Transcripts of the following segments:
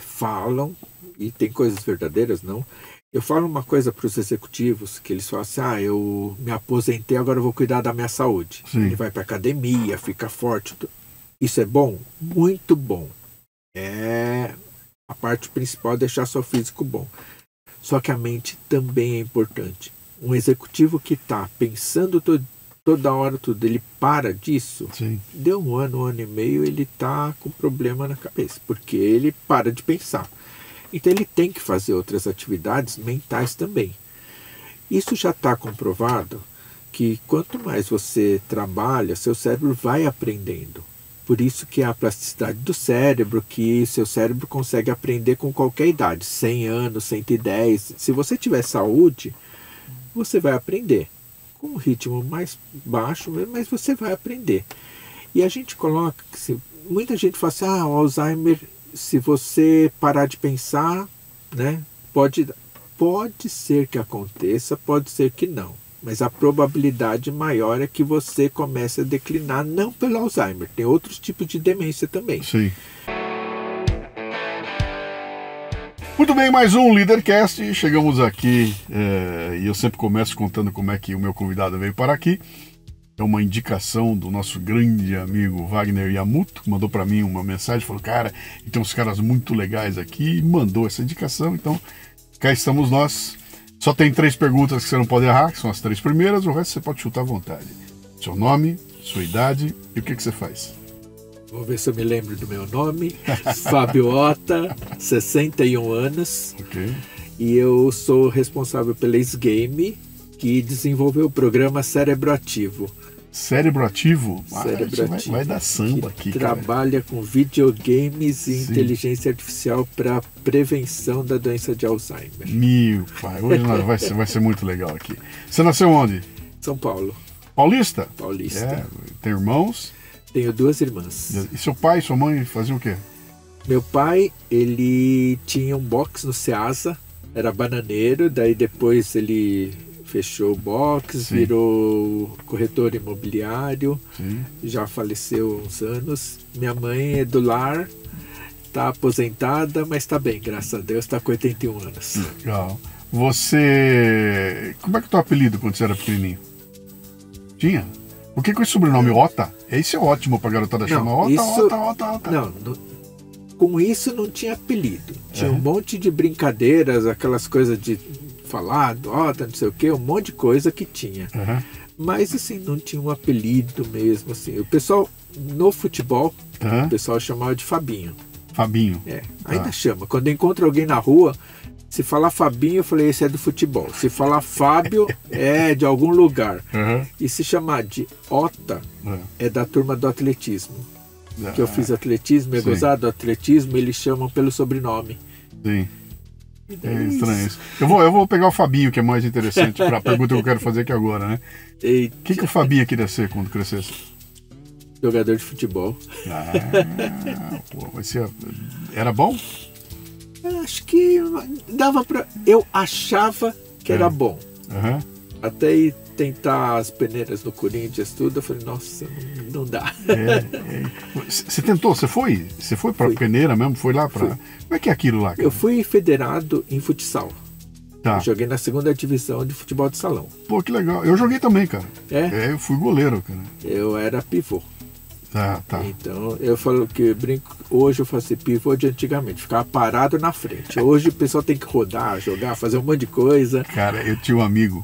falam, e tem coisas verdadeiras, não. Eu falo uma coisa para os executivos, que eles falam assim, eu me aposentei, agora eu vou cuidar da minha saúde. Sim. Ele vai para academia, fica forte. Isso é bom? Muito bom. A parte principal é deixar seu físico bom. Só que a mente também é importante. Um executivo que está pensando toda hora tudo, ele para disso, Sim. deu um ano e meio, ele está com problema na cabeça, porque ele para de pensar. Então ele tem que fazer outras atividades mentais também. Isso já está comprovado que quanto mais você trabalha, seu cérebro vai aprendendo. Por isso que é a plasticidade do cérebro, que seu cérebro consegue aprender com qualquer idade, 100 anos, 110. Se você tiver saúde, você vai aprender. Com um ritmo mais baixo, mas você vai aprender. E a gente coloca, muita gente fala assim, o Alzheimer, se você parar de pensar, né, pode ser que aconteça, pode ser que não. Mas a probabilidade maior é que você comece a declinar, não pelo Alzheimer. Tem outros tipos de demência também. Sim. Muito bem, mais um Leadercast. Chegamos aqui e eu sempre começo contando como é que o meu convidado veio para aqui. É uma indicação do nosso grande amigo Wagner Yamuto, que mandou para mim uma mensagem, falou, cara, tem uns caras muito legais aqui, e mandou essa indicação, então cá estamos nós. Só tem 3 perguntas que você não pode errar, que são as 3 primeiras, o resto você pode chutar à vontade. Seu nome, sua idade e o que você faz. Vou ver se eu me lembro do meu nome. Fábio Ota, 61 anos. Ok. E eu sou responsável pela SGame, que desenvolveu o programa Cérebro Ativo. Cérebro Ativo? Cérebro Ativo. Vai dar samba aqui, cara. Trabalha com videogames e inteligência artificial para prevenção da doença de Alzheimer. Meu pai, hoje vai ser muito legal aqui. Você nasceu onde? São Paulo. Paulista? Paulista. Tem irmãos? Tenho 2 irmãs. E seu pai e sua mãe faziam o quê? Meu pai, ele tinha um box no Ceasa, era bananeiro, daí depois ele fechou o box, Sim. virou corretor imobiliário, Sim. já faleceu há uns anos. Minha mãe é do lar, está aposentada, mas está bem, graças a Deus, está com 81 anos. Legal. Você... Como é que é o teu apelido quando você era pequenininho? Tinha? Por que com esse sobrenome Ota? Esse é ótimo pra garotada chamar Ota. Não, com isso não tinha apelido. Tinha um monte de brincadeiras, aquelas coisas de falar, Ota, não sei o que, um monte de coisa que tinha. Mas assim, não tinha um apelido mesmo. Assim. O pessoal, no futebol, o pessoal chamava de Fabinho. Fabinho. Ainda chama. Quando encontra alguém na rua, se falar Fabinho, eu falei, esse é do futebol. Se falar Fábio, é de algum lugar. E se chamar de Ota, é da turma do atletismo. Que eu fiz atletismo, é gozado do atletismo, eles chamam pelo sobrenome. Sim. É estranho isso. Eu vou pegar o Fabinho, que é mais interessante, para a pergunta que eu quero fazer aqui agora, né? O que o Fabinho queria ser quando crescesse? Jogador de futebol. Era bom? Acho que dava pra... Eu achava que era bom. Até ir tentar as peneiras no Corinthians, tudo, eu falei, nossa, não dá. Você tentou? Você foi? Você foi pra peneira mesmo? Foi lá pra... Como é que é aquilo lá, cara? Eu fui federado em futsal. Tá. Eu joguei na 2ª divisão de futebol de salão. Pô, que legal. Eu joguei também, cara. Eu fui goleiro, cara. Eu era pivô. Tá. Então, eu falo que brinco, hoje eu faço pivô de antigamente, ficava parado na frente. Hoje o pessoal tem que rodar, jogar, fazer um monte de coisa. Cara, eu tinha um amigo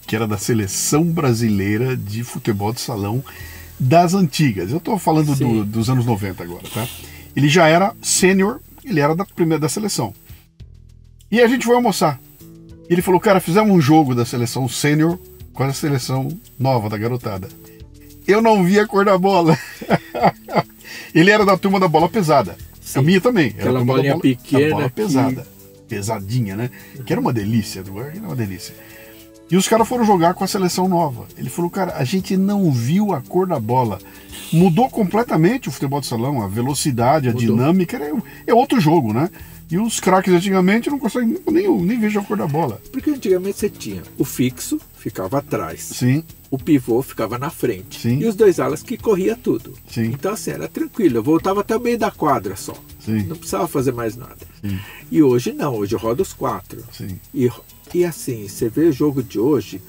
que era da seleção brasileira de futebol de salão das antigas. Eu estou falando dos anos 90 agora, tá? Ele já era sênior, ele era da seleção. E a gente foi almoçar. Ele falou, cara, fizemos um jogo da seleção sênior com a seleção nova da garotada. Eu não vi a cor da bola. Ele era da turma da bola pesada. Sim. A minha também. Aquela bolinha pequena. A bola pesada. Pesadinha, né? Que era uma delícia. Era uma delícia. E os caras foram jogar com a seleção nova. Ele falou, cara, a gente não viu a cor da bola. Mudou completamente o futebol de salão, a velocidade, a dinâmica. É outro jogo, né? E os craques antigamente não conseguem nem ver a cor da bola. Porque antigamente você tinha o fixo, ficava atrás. Sim. O pivô ficava na frente. Sim. E os 2 alas que corria tudo. Sim. Então assim, era tranquilo. Eu voltava até o meio da quadra só. Sim. Não precisava fazer mais nada. Sim. E hoje não, hoje roda os 4. Sim. E assim, você vê o jogo de hoje,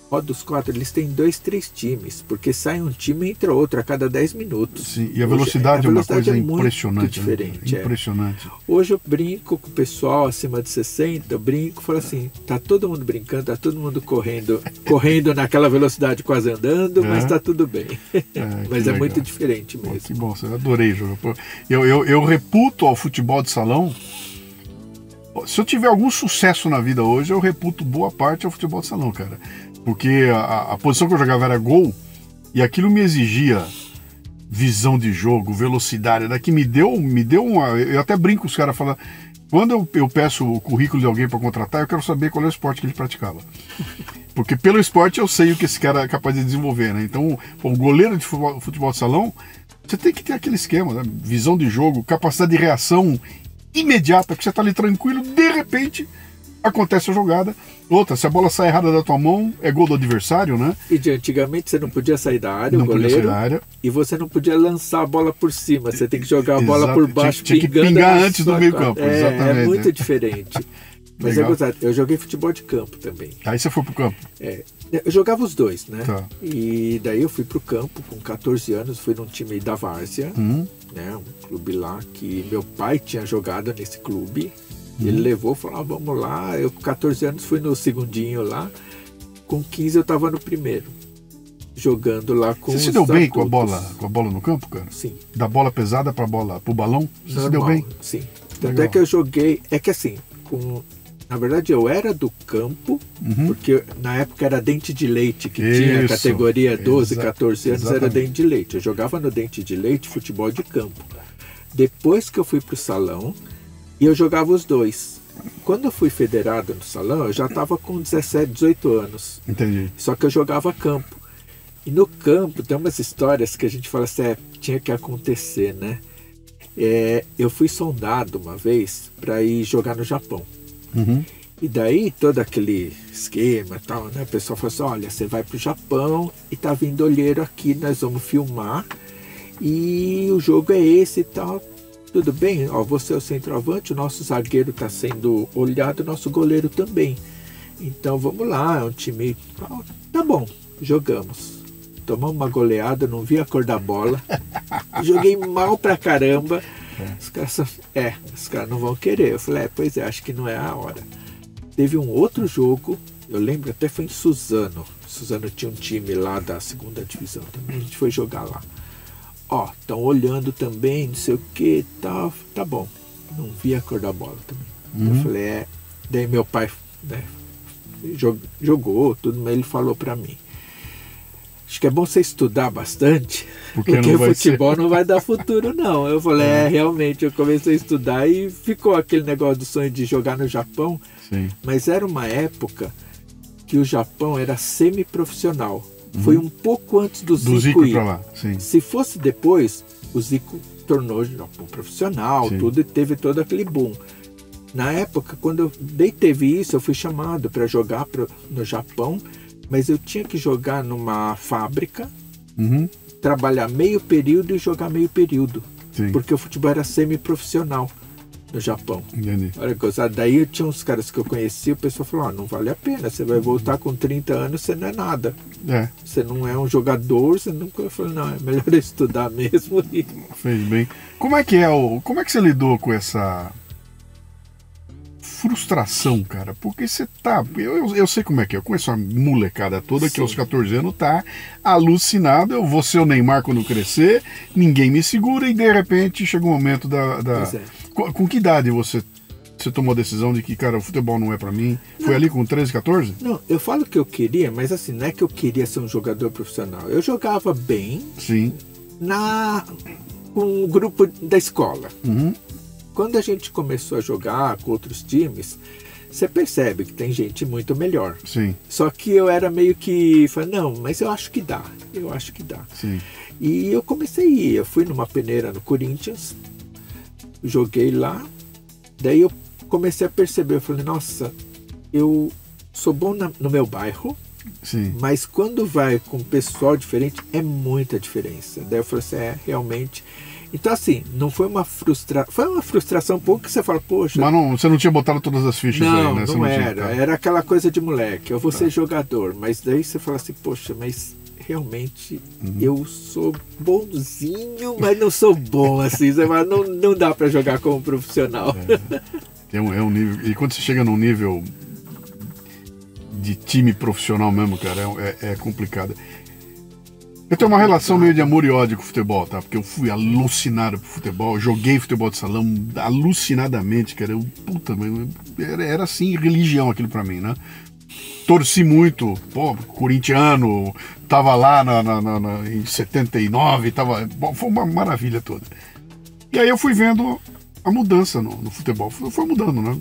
roda os 4, eles têm 2, 3 times, porque sai um time e entra outro a cada 10 minutos. Sim. E a velocidade é uma coisa impressionante. Muito diferente. Né? Impressionante. Hoje eu brinco com o pessoal acima de 60, eu brinco, falo assim, tá todo mundo brincando, tá todo mundo correndo naquela velocidade quase andando, mas tá tudo bem. Mas é muito diferente mesmo. Pô, que bom, eu adorei jogar. Eu reputo ao futebol de salão. Se eu tiver algum sucesso na vida hoje, eu reputo boa parte ao futebol de salão, cara. Porque a posição que eu jogava era gol, e aquilo me exigia visão de jogo, velocidade. Daqui me deu uma. Eu até brinco com os caras falando. Quando eu peço o currículo de alguém para contratar, eu quero saber qual é o esporte que ele praticava. Porque pelo esporte eu sei o que esse cara é capaz de desenvolver, né? Então, o goleiro de futebol de salão, você tem que ter aquele esquema, né? Visão de jogo, capacidade de reação imediata, porque você está ali tranquilo, de repente acontece a jogada. Outra, se a bola sai errada da tua mão, é gol do adversário, né? E de antigamente você não podia sair da área, não o goleiro, podia sair da área. E você não podia lançar a bola por cima, você tem que jogar a bola por baixo, tinha que pingar antes do meio campo, exatamente. É muito diferente. Mas é gostado. Eu joguei futebol de campo também. Aí você foi pro campo? Eu jogava os dois, né? Tá. E daí eu fui pro campo com 14 anos, fui num time da Várzea, né? Um clube lá que meu pai tinha jogado nesse clube. Ele levou, falou, vamos lá. Eu com 14 anos fui no segundinho lá. Com 15 eu tava no primeiro. Jogando lá com Você se deu bem com a bola no campo, cara? Sim. Da bola pesada pro balão? Você se deu bem? Sim. Tanto é que eu joguei... É que assim, na verdade eu era do campo, porque na época era Dente de Leite, que tinha a categoria 12, 14 anos, era Dente de Leite. Eu jogava no Dente de Leite futebol de campo. Depois que eu fui pro salão, e eu jogava os dois. Quando eu fui federado no salão, eu já estava com 17, 18 anos. Entendi. Só que eu jogava campo. E no campo tem umas histórias que a gente fala assim, tinha que acontecer, né? Eu fui sondado uma vez para ir jogar no Japão. E daí todo aquele esquema e tal, né? O pessoal falou assim, olha, você vai pro Japão e tá vindo olheiro aqui, nós vamos filmar. E o jogo é esse e tal. Tudo bem, ó, você é o centroavante, o nosso zagueiro está sendo olhado, o nosso goleiro também. Então vamos lá, é um time... Tá bom, jogamos. Tomamos uma goleada, não vi a cor da bola. Joguei mal pra caramba. Os caras não vão querer. Eu falei, pois é, acho que não é a hora. Teve um outro jogo, eu lembro até foi em Suzano. Suzano tinha um time lá da 2ª divisão também, a gente foi jogar lá. Estão olhando também, não sei o que, tá bom. Não vi a cor da bola também. Eu falei, daí meu pai, né, jogou tudo, mas ele falou pra mim, acho que é bom você estudar bastante, porque futebol não vai dar futuro não. Eu falei, realmente, eu comecei a estudar e ficou aquele negócio do sonho de jogar no Japão. Sim. Mas era uma época que o Japão era semi-profissional. Foi um pouco antes do Zico ir. Pra lá. Sim. Se fosse depois, o Zico tornou Japão profissional, tudo, e teve todo aquele boom. Na época, quando teve isso, eu fui chamado para jogar no Japão, mas eu tinha que jogar numa fábrica, trabalhar meio período e jogar meio período. Sim. Porque o futebol era semi-profissional no Japão. Entendi. Olha que coisa. Daí eu tinha uns caras que eu conhecia, o pessoal falou, não vale a pena, você vai voltar com 30 anos, você não é nada. Você não é um jogador, você nunca... Eu falei, não, é melhor estudar mesmo. Fez bem. Como é que você lidou com essa frustração, cara? Porque você tá... Eu sei como é que é. Eu conheço a molecada toda que aos 14 anos tá alucinada. Eu vou ser o Neymar quando crescer, ninguém me segura e de repente chega o momento da... Com que idade você tomou a decisão de que, cara, o futebol não é pra mim? Foi ali com 13, 14? Não, eu falo que eu queria, mas assim, não é que eu queria ser um jogador profissional. Eu jogava bem. Sim. Com o grupo da escola. Quando a gente começou a jogar com outros times, você percebe que tem gente muito melhor. Sim. Só que eu era meio que... Falei, não, mas eu acho que dá. Sim. E eu comecei a ir. Eu fui numa peneira no Corinthians, joguei lá, Daí eu comecei a perceber, eu falei, nossa, eu sou bom no meu bairro, Sim. mas quando vai com pessoal diferente, é muita diferença. Daí eu falei assim, realmente... Então assim, não foi uma frustração, foi uma frustração um pouco que você fala, poxa... Mas não, você não tinha botado todas as fichas não, aí, né? Você não tinha, era, tá? era aquela coisa de moleque, eu vou ser jogador, mas daí você fala assim, poxa, mas realmente eu sou bonzinho, mas não sou bom, assim, você fala, não dá pra jogar como profissional. É um nível, e quando você chega num nível de time profissional mesmo, cara, é complicado. Eu tenho uma relação meio de amor e ódio com o futebol, tá? Porque eu fui alucinado por futebol, joguei futebol de salão alucinadamente, cara. Puta, era assim, religião aquilo pra mim, né? Torci muito, pô, corintiano, tava lá em 79, bom, foi uma maravilha toda. E aí eu fui vendo a mudança no futebol, foi mudando, né?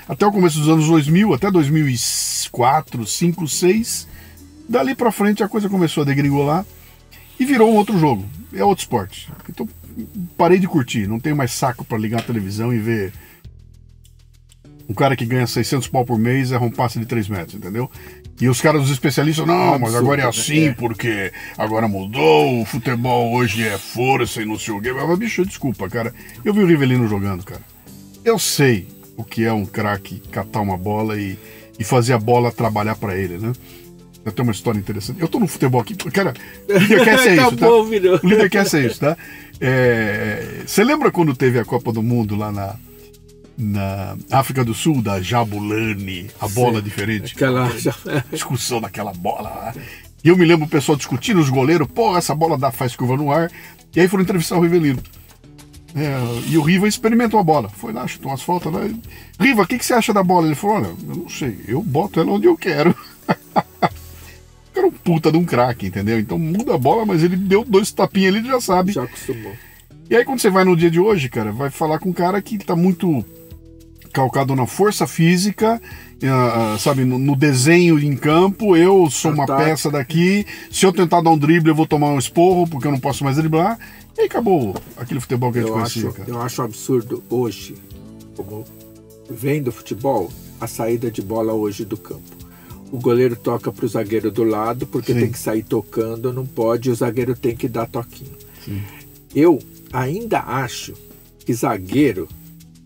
Até o começo dos anos 2000, até 2004, 2005, 2006, dali pra frente a coisa começou a degringolar. E virou um outro jogo, é outro esporte. Então parei de curtir, não tenho mais saco para ligar a televisão e ver um cara que ganha 600 pau por mês erra um passe de 3 metros, entendeu? E os caras, os especialistas, não, mas agora é assim, porque agora mudou, o futebol hoje é força e não sei o quê. Mas, bicho, desculpa, cara, eu vi o Rivelino jogando, cara. Eu sei o que é um craque catar uma bola e fazer a bola trabalhar para ele, né? Eu tenho uma história interessante. Eu tô no futebol aqui. Cara, o Leadercast é isso, tá? O Leadercast é isso, tá? Você lembra quando teve a Copa do Mundo lá na África do Sul, da Jabulani, a bola diferente? Aquela discussão daquela bola lá. E eu me lembro o pessoal discutindo, os goleiros, pô, essa bola faz curva no ar. E aí foram entrevistar o Rivelino. E o Riva experimentou a bola. Foi lá, chutou umas faltas lá. Riva, o que você acha da bola? Ele falou, olha, eu não sei, eu boto ela onde eu quero. Era um puta de um craque, entendeu? Então muda a bola, mas ele deu 2 tapinhas ali, já sabe. Já acostumou. E aí quando você vai no dia de hoje, cara, vai falar com um cara que tá muito calcado na força física, sabe, no desenho em campo, eu sou uma peça daqui, se eu tentar dar um drible eu vou tomar um esporro, porque eu não posso mais driblar, e aí acabou aquele futebol que a gente conhecia, cara. Eu acho absurdo hoje, como vendo futebol, a saída de bola hoje do campo. O goleiro toca pro zagueiro do lado, porque tem que sair tocando, não pode, o zagueiro tem que dar toquinho. Sim. Eu ainda acho que zagueiro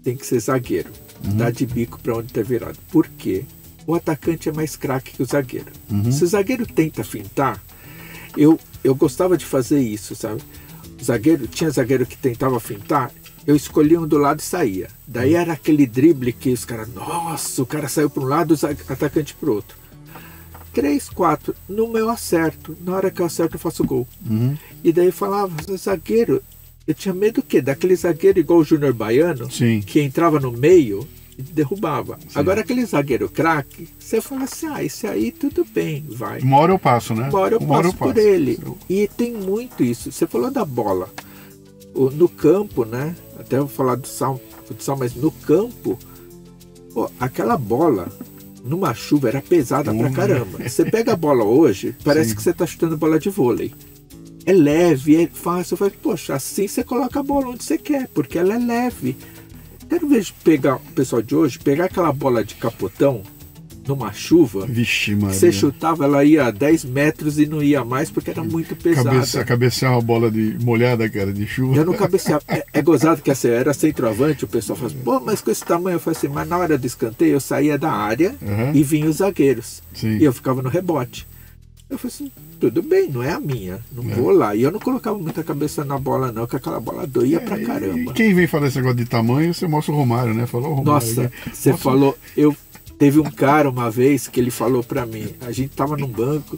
tem que ser zagueiro, dar de bico para onde tá virado. Por quê? O atacante é mais craque que o zagueiro. Se o zagueiro tenta fintar, eu gostava de fazer isso, sabe? Tinha zagueiro que tentava fintar, eu escolhia um do lado e saía. Daí era aquele drible que os caras, nossa, o cara saiu para um lado, o atacante para o outro. 3, 4, no meu acerto. Na hora que eu acerto, eu faço gol. E daí eu falava, zagueiro, eu tinha medo do quê? Daquele zagueiro igual o Júnior Baiano, que entrava no meio e derrubava. Sim. Agora aquele zagueiro craque, você fala assim, esse aí tudo bem, vai. Uma hora eu passo, né? Uma hora eu passo por ele. E tem muito isso. Você falou da bola. No campo, né? Até eu vou falar do futsal, mas no campo, aquela bola... Numa chuva era pesada pra caramba. Você pega a bola hoje, parece que você tá chutando bola de vôlei. É leve, é fácil. Eu falei, poxa, assim você coloca a bola onde você quer, porque ela é leve. Quero ver pegar o pessoal de hoje, pegar aquela bola de capotão numa chuva. Vixe, Maria. Você chutava, ela ia a 10 metros e não ia mais porque era muito pesada. Cabecear uma bola molhada, cara, de chuva. Eu não cabeceava. É gozado que assim, era centroavante, o pessoal fala assim, pô, mas com esse tamanho, eu falei assim, mas na hora do escanteio eu saía da área e vinha os zagueiros. Sim. E eu ficava no rebote. Eu falei assim, tudo bem, não é a minha, não vou lá. E eu não colocava muita cabeça na bola não, que aquela bola doía pra caramba. E quem vem falar esse negócio de tamanho, você mostra o Romário, né? Falou o Romário. Nossa, você falou, teve um cara uma vez que ele falou pra mim, a gente tava num banco,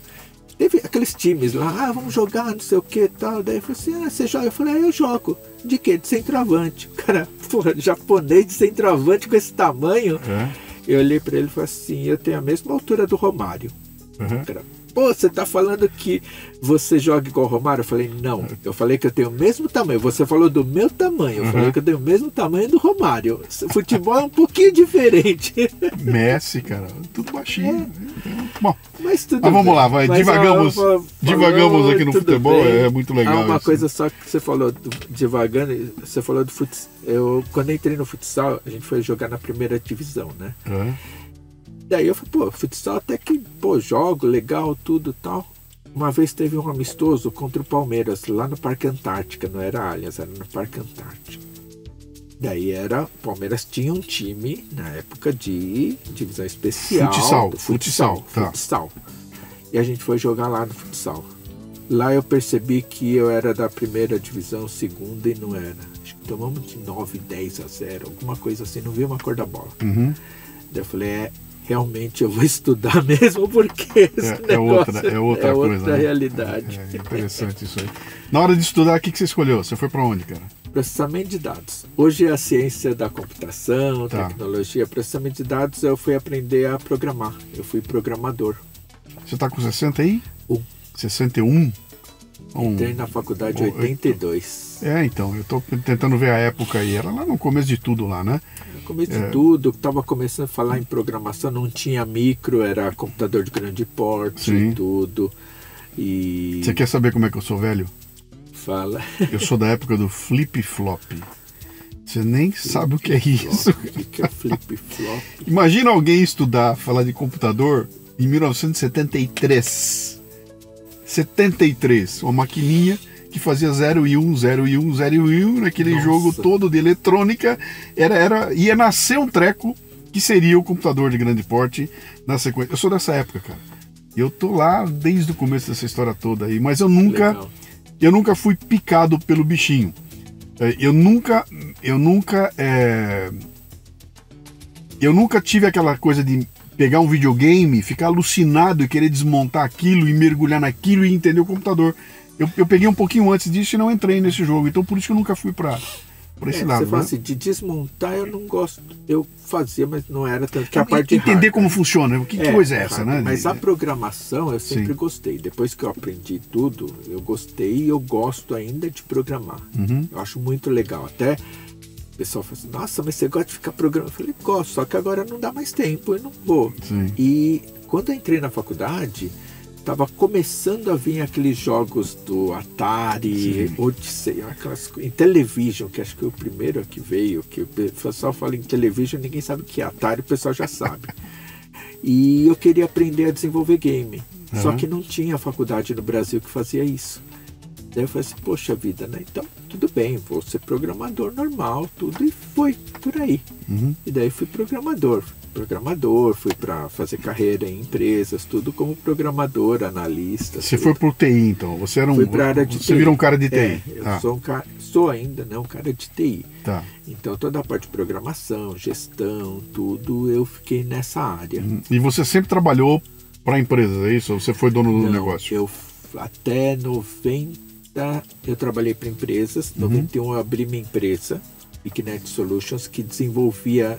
teve aqueles times lá, vamos jogar, não sei o que tal. Daí eu falei assim, você joga? Eu falei, eu jogo. De quê? De centroavante. O cara, japonês de centroavante com esse tamanho. Eu olhei pra ele e falei assim, eu tenho a mesma altura do Romário. O cara, pô, você tá falando que você joga igual o Romário? Eu falei, não, eu falei que eu tenho o mesmo tamanho. Você falou do meu tamanho, eu falei que eu tenho o mesmo tamanho do Romário. Futebol é um pouquinho diferente. Messi, cara, tudo baixinho. Bom, mas tudo vamos bem. lá, vai, divagamos aqui no futebol, bem. é muito legal. Uma isso. coisa só que você falou, divagando, você falou do futsal. Quando entrei no futsal, a gente foi jogar na primeira divisão, né? Daí eu falei, pô, futsal até que, pô, jogo, legal, tudo tal. Uma vez teve um amistoso contra o Palmeiras, lá no Parque Antártica, não era Allianz, era no Parque Antártica. Daí o Palmeiras tinha um time, na época, de divisão especial. Futsal. E a gente foi jogar lá no futsal. Lá eu percebi que eu era da primeira divisão, segunda, e não era. Acho que tomamos de 9, 10 a 0, alguma coisa assim, não vi uma cor da bola. Daí eu falei, realmente eu vou estudar mesmo, porque esse negócio é outra coisa, outra realidade. É interessante isso aí. Na hora de estudar, o que você escolheu? Você foi para onde, cara? Processamento de dados. Hoje é a ciência da computação, tecnologia. Processamento de dados, eu fui aprender a programar. Eu fui programador. Você está com 60 aí? 61? Entrei na faculdade em 82. Então, eu estou tentando ver a época aí. Era lá no começo de tudo lá, né? No começo de tudo, estava começando a falar em programação, não tinha micro, era computador de grande porte e tudo. E... Você quer saber como é que eu sou velho? Fala. Eu sou da época do flip-flop. Você nem sabe o que é isso. O que é flip-flop? Imagina alguém estudar, falar de computador em 1973. 73, uma maquininha que fazia 0 e 1, 0 e 1, 0 e 1, naquele jogo todo de eletrônica. Ia nascer um treco que seria o computador de grande porte na sequência. Eu sou dessa época, cara. Eu tô lá desde o começo dessa história toda aí, mas eu nunca fui picado pelo bichinho. Eu nunca tive aquela coisa de pegar um videogame, ficar alucinado e querer desmontar aquilo e mergulhar naquilo e entender o computador. Eu peguei um pouquinho antes disso e não entrei nesse jogo, então por isso que eu nunca fui para esse lado. Você fala assim, de desmontar eu não gosto. Eu fazia, mas não era tanto que a parte de entender como funciona, que coisa é essa, né? Mas a programação eu sempre gostei. Depois que eu aprendi tudo, eu gostei e eu gosto ainda de programar. Eu acho muito legal. Até o pessoal fala assim, nossa, mas você gosta de ficar programando? Eu falei, gosto, só que agora não dá mais tempo, eu não vou. E quando eu entrei na faculdade, estava começando a vir aqueles jogos do Atari, Odyssey, aquelas em Television, que acho que foi o primeiro que veio, que o pessoal fala em Television, ninguém sabe o que é Atari, o pessoal já sabe. E eu queria aprender a desenvolver game, só que não tinha faculdade no Brasil que fazia isso. Daí eu falei assim, poxa vida, né? Então, tudo bem, vou ser programador normal, tudo, e foi por aí. E daí fui programador, fui para fazer carreira em empresas, tudo como programador, analista. Você foi pro TI, então? Você era fui pra área de você TI. Virou um cara de TI? Eu sou ainda, né, um cara de TI. Tá. Então, toda a parte de programação, gestão, tudo, eu fiquei nessa área. E você sempre trabalhou para empresas, é isso? Ou você foi dono do negócio? Eu até 90 eu trabalhei para empresas. Em 91 eu abri minha empresa, Ignite Solutions, que desenvolvia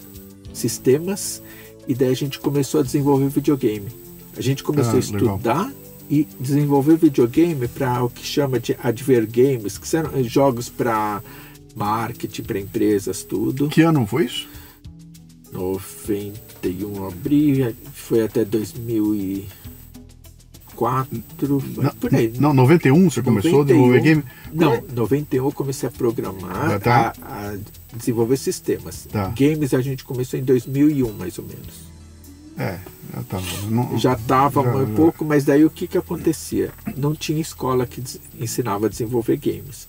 sistemas, e daí a gente começou a desenvolver videogame. A gente começou a estudar legal. E desenvolver videogame para o que chama de advergames, que são jogos para marketing, para empresas, tudo. Que ano foi isso? 91 abri, foi até 2004, por aí. Não, 91 você começou a desenvolver game? Não, 91 eu comecei a programar, a desenvolver sistemas. Games a gente começou em 2001, mais ou menos. Já estava um pouco, mas daí o que acontecia? Não tinha escola que ensinava a desenvolver games.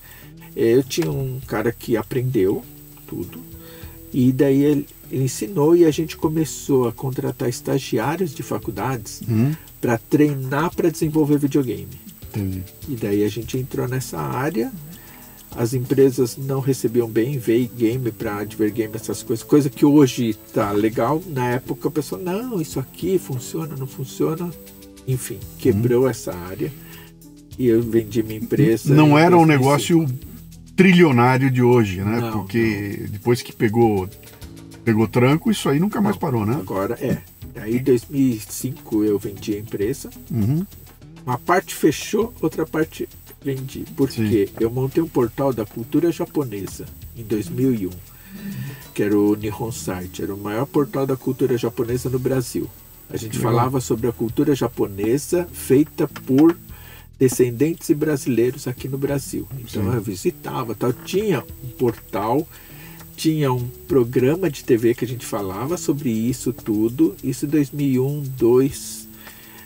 Eu tinha um cara que aprendeu tudo, e daí ele ensinou, e a gente começou a contratar estagiários de faculdades para treinar para desenvolver videogame. Entendi. E daí a gente entrou nessa área. As empresas não recebiam bem, veio game para advergame, essas coisas, coisa que hoje tá legal. Na época a pessoa, não, isso aqui funciona, não funciona. Enfim, quebrou essa área e eu vendi minha empresa. Não era um negócio trilionário de hoje, né? Porque depois que pegou tranco, isso aí nunca mais parou, né? Agora Aí em 2005 eu vendi a empresa. Uma parte fechou, outra parte vendi. Porque eu montei um portal da cultura japonesa em 2001, que era o Nihon Site, era o maior portal da cultura japonesa no Brasil. A gente falava sobre a cultura japonesa feita por descendentes e brasileiros aqui no Brasil. Então eu visitava, tal. Tinha um portal, tinha um programa de TV que a gente falava sobre isso tudo. Isso em 2001, 2002.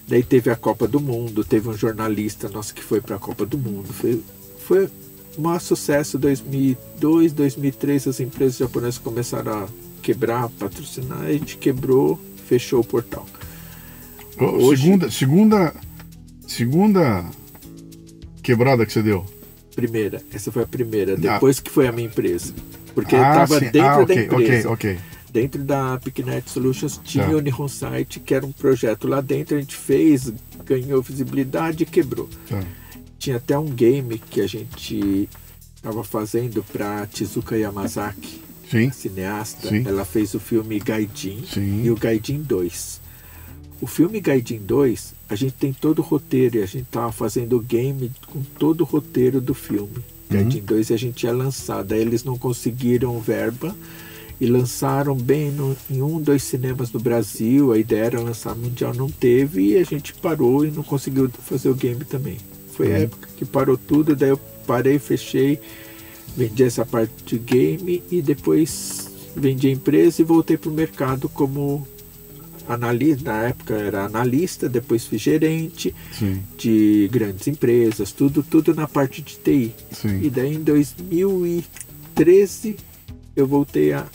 Daí teve a Copa do Mundo, teve um jornalista nosso que foi para a Copa do Mundo. Foi um maior sucesso. 2002, 2003 as empresas japonesas começaram a quebrar, patrocinar, a gente quebrou, fechou o portal. Hoje, segunda quebrada que você deu? Primeira, essa foi a primeira, depois que foi a minha empresa. Porque estava dentro da empresa. Dentro da Picknet Solutions tinha o Nihon Site, que era um projeto lá dentro, a gente fez, ganhou visibilidade e quebrou. Tinha até um game que a gente estava fazendo para Tezuka Yamazaki, cineasta. Ela fez o filme Gaijin e o Gaijin 2. O filme Gaijin 2, a gente tem todo o roteiro, e a gente estava fazendo o game com todo o roteiro do filme. Gaijin 2 a gente ia lançar, daí eles não conseguiram verba e lançaram bem em 2 cinemas no Brasil. A ideia era lançar mundial, não teve, e a gente parou e não conseguiu fazer o game também. Foi a época que parou tudo, daí eu parei, fechei, vendi essa parte de game e depois vendi a empresa e voltei para o mercado como analista. Na época era analista, depois fui gerente de grandes empresas, tudo na parte de TI. E daí em 2013 eu voltei a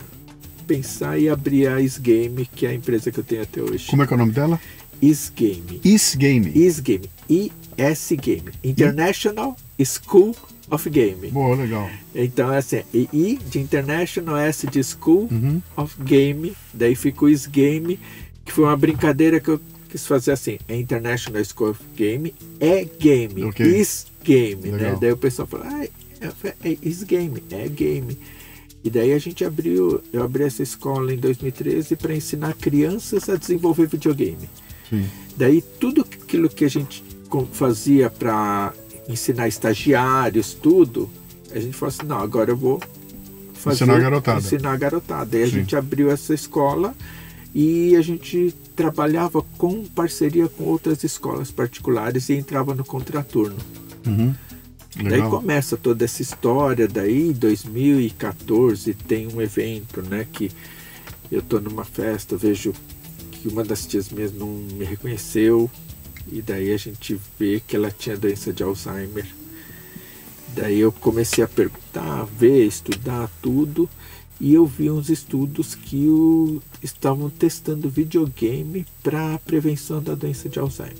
pensar e abrir a Isgame, que é a empresa que eu tenho até hoje. Como é que é o nome dela? Isgame. Isgame. Isgame. IS-Game. International School of Game. Boa, legal. Então é assim, I de International, S de School of Game, daí ficou Isgame, que foi uma brincadeira que eu quis fazer assim, é International School of Game, é game, Isgame, né? Daí o pessoal falou, é Isgame, é game. E daí eu abri essa escola em 2013 para ensinar crianças a desenvolver videogame. Daí tudo aquilo que a gente fazia para ensinar estagiários, tudo, a gente falou assim, não, agora eu vou ensinar a garotada. Daí a gente abriu essa escola e a gente trabalhava com parceria com outras escolas particulares e entrava no contraturno. Daí começa toda essa história. Daí em 2014 tem um evento, né, que eu tô numa festa, vejo que uma das tias minhas não me reconheceu, e daí a gente vê que ela tinha doença de Alzheimer. Daí eu comecei a perguntar, ver, estudar tudo, e eu vi uns estudos que estavam testando videogame para prevenção da doença de Alzheimer.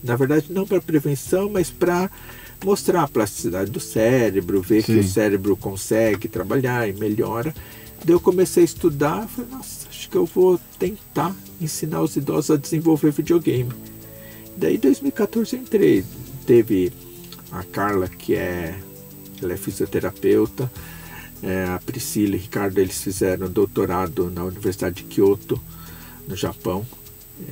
Na verdade, não para prevenção, mas para mostrar a plasticidade do cérebro, ver que o cérebro consegue trabalhar e melhora. Daí eu comecei a estudar, falei, nossa, acho que eu vou tentar ensinar os idosos a desenvolver videogame. Daí em 2014 eu entrei, teve a Carla, ela é fisioterapeuta, a Priscila e o Ricardo, eles fizeram doutorado na Universidade de Kyoto, no Japão.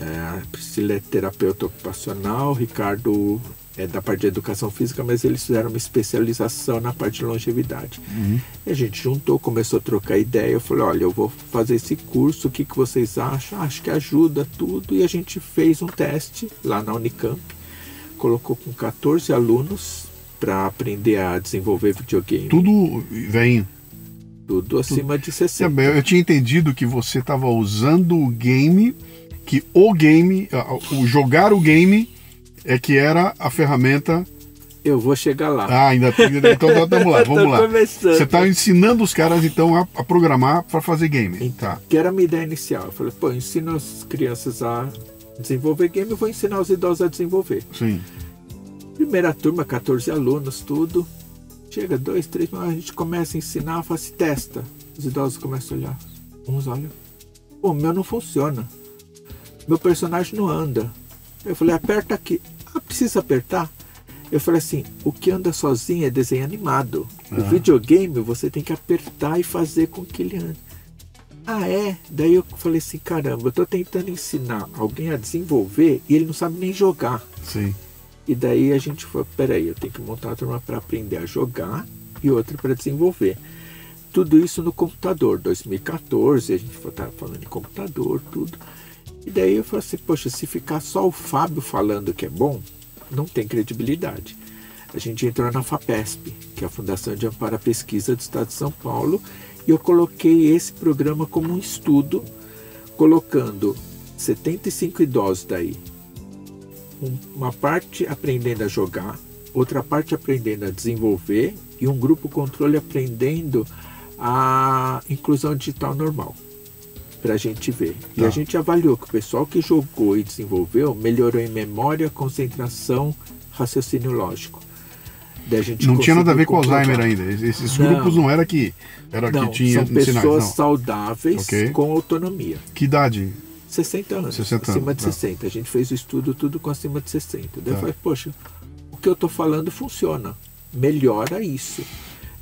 A Priscila é terapeuta ocupacional, o Ricardo é da parte de educação física, mas eles fizeram uma especialização na parte de longevidade. E a gente juntou, começou a trocar ideia. Eu falei, olha, eu vou fazer esse curso, o que vocês acham? Acho que ajuda tudo. E a gente fez um teste lá na Unicamp, colocou com 14 alunos para aprender a desenvolver videogame. Tudo velhinho? Tudo acima de 60. Eu tinha entendido que você estava usando o game, que o jogar o game é que era a ferramenta. Eu vou chegar lá. Então vamos lá. Começando. Você está ensinando os caras então a programar para fazer game. Então, que era a minha ideia inicial. Eu falei, eu ensino as crianças a desenvolver game, eu vou ensinar os idosos a desenvolver. Primeira turma, 14 alunos, tudo. Chega 2, 3, a gente começa a ensinar, fala assim, testa. Os idosos começam a olhar. Uns olham, o meu não funciona. Meu personagem não anda. Eu falei, aperta aqui. Precisa apertar? Eu falei assim, o que anda sozinho é desenho animado. O videogame você tem que apertar e fazer com que ele ande. Daí eu falei assim, caramba, eu tô tentando ensinar alguém a desenvolver e ele não sabe nem jogar. E daí a gente falou, peraí, eu tenho que montar uma turma para aprender a jogar e outra para desenvolver. Tudo isso no computador, 2014, a gente estava falando em computador, tudo. E daí eu falei assim, poxa, se ficar só o Fábio falando que é bom, não tem credibilidade. A gente entrou na FAPESP, que é a Fundação de Amparo à Pesquisa do Estado de São Paulo, e eu coloquei esse programa como um estudo, colocando 75 idosos daí. Uma parte aprendendo a jogar, outra parte aprendendo a desenvolver e um grupo controle aprendendo a inclusão digital normal, para a gente ver. E a gente avaliou que o pessoal que jogou e desenvolveu melhorou em memória, concentração, raciocínio lógico. Daí a gente não tinha nada a ver com comprovar. Alzheimer ainda. Esses grupos não era que tinha são pessoas sinais, saudáveis com autonomia. Que idade? 60 anos, 60 acima anos, de 60. A gente fez o estudo tudo com acima de 60. Daí eu falei, poxa, o que eu estou falando funciona. Melhora isso.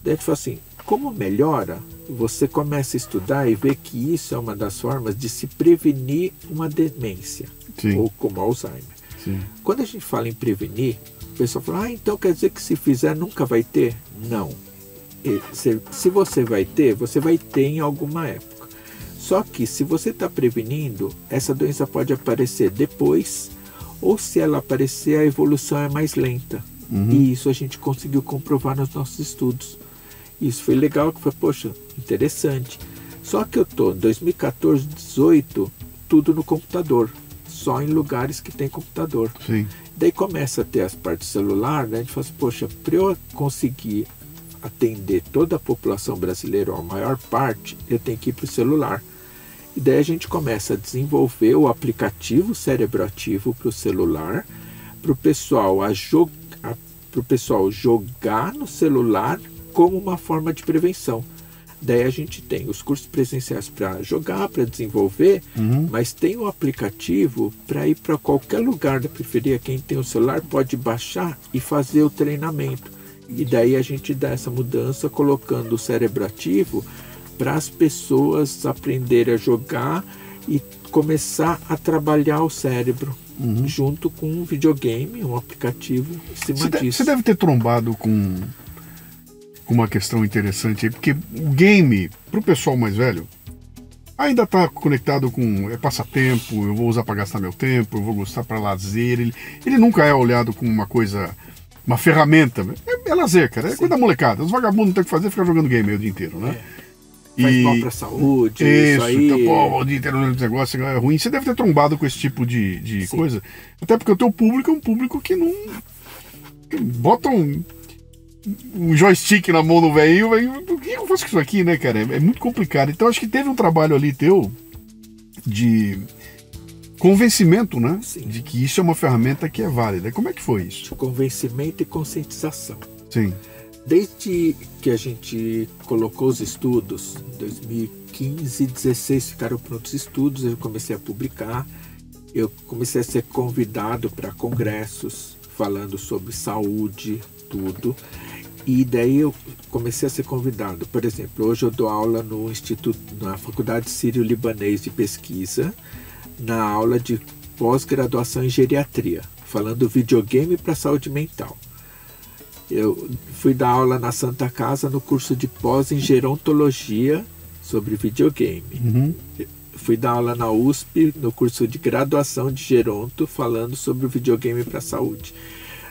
Daí ele falou assim, como melhora, você começa a estudar e vê que isso é uma das formas de se prevenir uma demência, ou como Alzheimer. Sim. Quando a gente fala em prevenir, o pessoal fala, então quer dizer que se fizer nunca vai ter? Não. Se você vai ter em alguma época. Só que se você está prevenindo, essa doença pode aparecer depois, ou se ela aparecer, a evolução é mais lenta. E isso a gente conseguiu comprovar nos nossos estudos. Isso foi legal, que foi, poxa, interessante. Só que eu estou em 2014, 2018, tudo no computador, só em lugares que tem computador. Sim. Daí começa a ter as partes celular, né? A gente fala assim, poxa, para eu conseguir atender toda a população brasileira, ou a maior parte, eu tenho que ir para o celular. E daí a gente começa a desenvolver o aplicativo cérebro-ativo para o celular, para o pessoal jogar no celular como uma forma de prevenção. Daí a gente tem os cursos presenciais para jogar, para desenvolver, mas tem um aplicativo para ir para qualquer lugar da periferia. Quem tem o celular pode baixar e fazer o treinamento. E daí a gente dá essa mudança colocando o cérebro ativo para as pessoas aprenderem a jogar e começar a trabalhar o cérebro junto com um videogame, um aplicativo em cima disso. Você deve ter trombado com uma questão interessante aí, porque o game, para o pessoal mais velho, ainda está conectado com passatempo, eu vou usar para gastar meu tempo, eu vou gostar para lazer. Ele nunca é olhado como uma coisa, uma ferramenta. É lazer, cara. É coisa da molecada. Os vagabundos não tem o que fazer, ficar jogando game aí o dia inteiro, né? Faz mal pra saúde, isso aí. Então, pô, o dia inteiro no negócio é ruim. Você deve ter trombado com esse tipo de coisa. Até porque o teu público é um público que não bota um joystick na mão do velho. Por que eu faço isso aqui, né, cara? É muito complicado. Então acho que teve um trabalho ali teu de convencimento, né? Sim. De que isso é uma ferramenta que é válida. Como é que foi isso? Convencimento e conscientização. Sim. Desde que a gente colocou os estudos, em 2015 e 2016 ficaram prontos estudos, eu comecei a publicar, eu comecei a ser convidado para congressos falando sobre saúde, tudo, e daí eu comecei a ser convidado. Por exemplo, hoje eu dou aula no Instituto, na Faculdade Sírio-Libanês de Pesquisa, na aula de pós-graduação em geriatria, falando videogame para saúde mental. Eu fui dar aula na Santa Casa no curso de pós em gerontologia sobre videogame. Fui dar aula na USP no curso de graduação de geronto falando sobre o videogame para a saúde.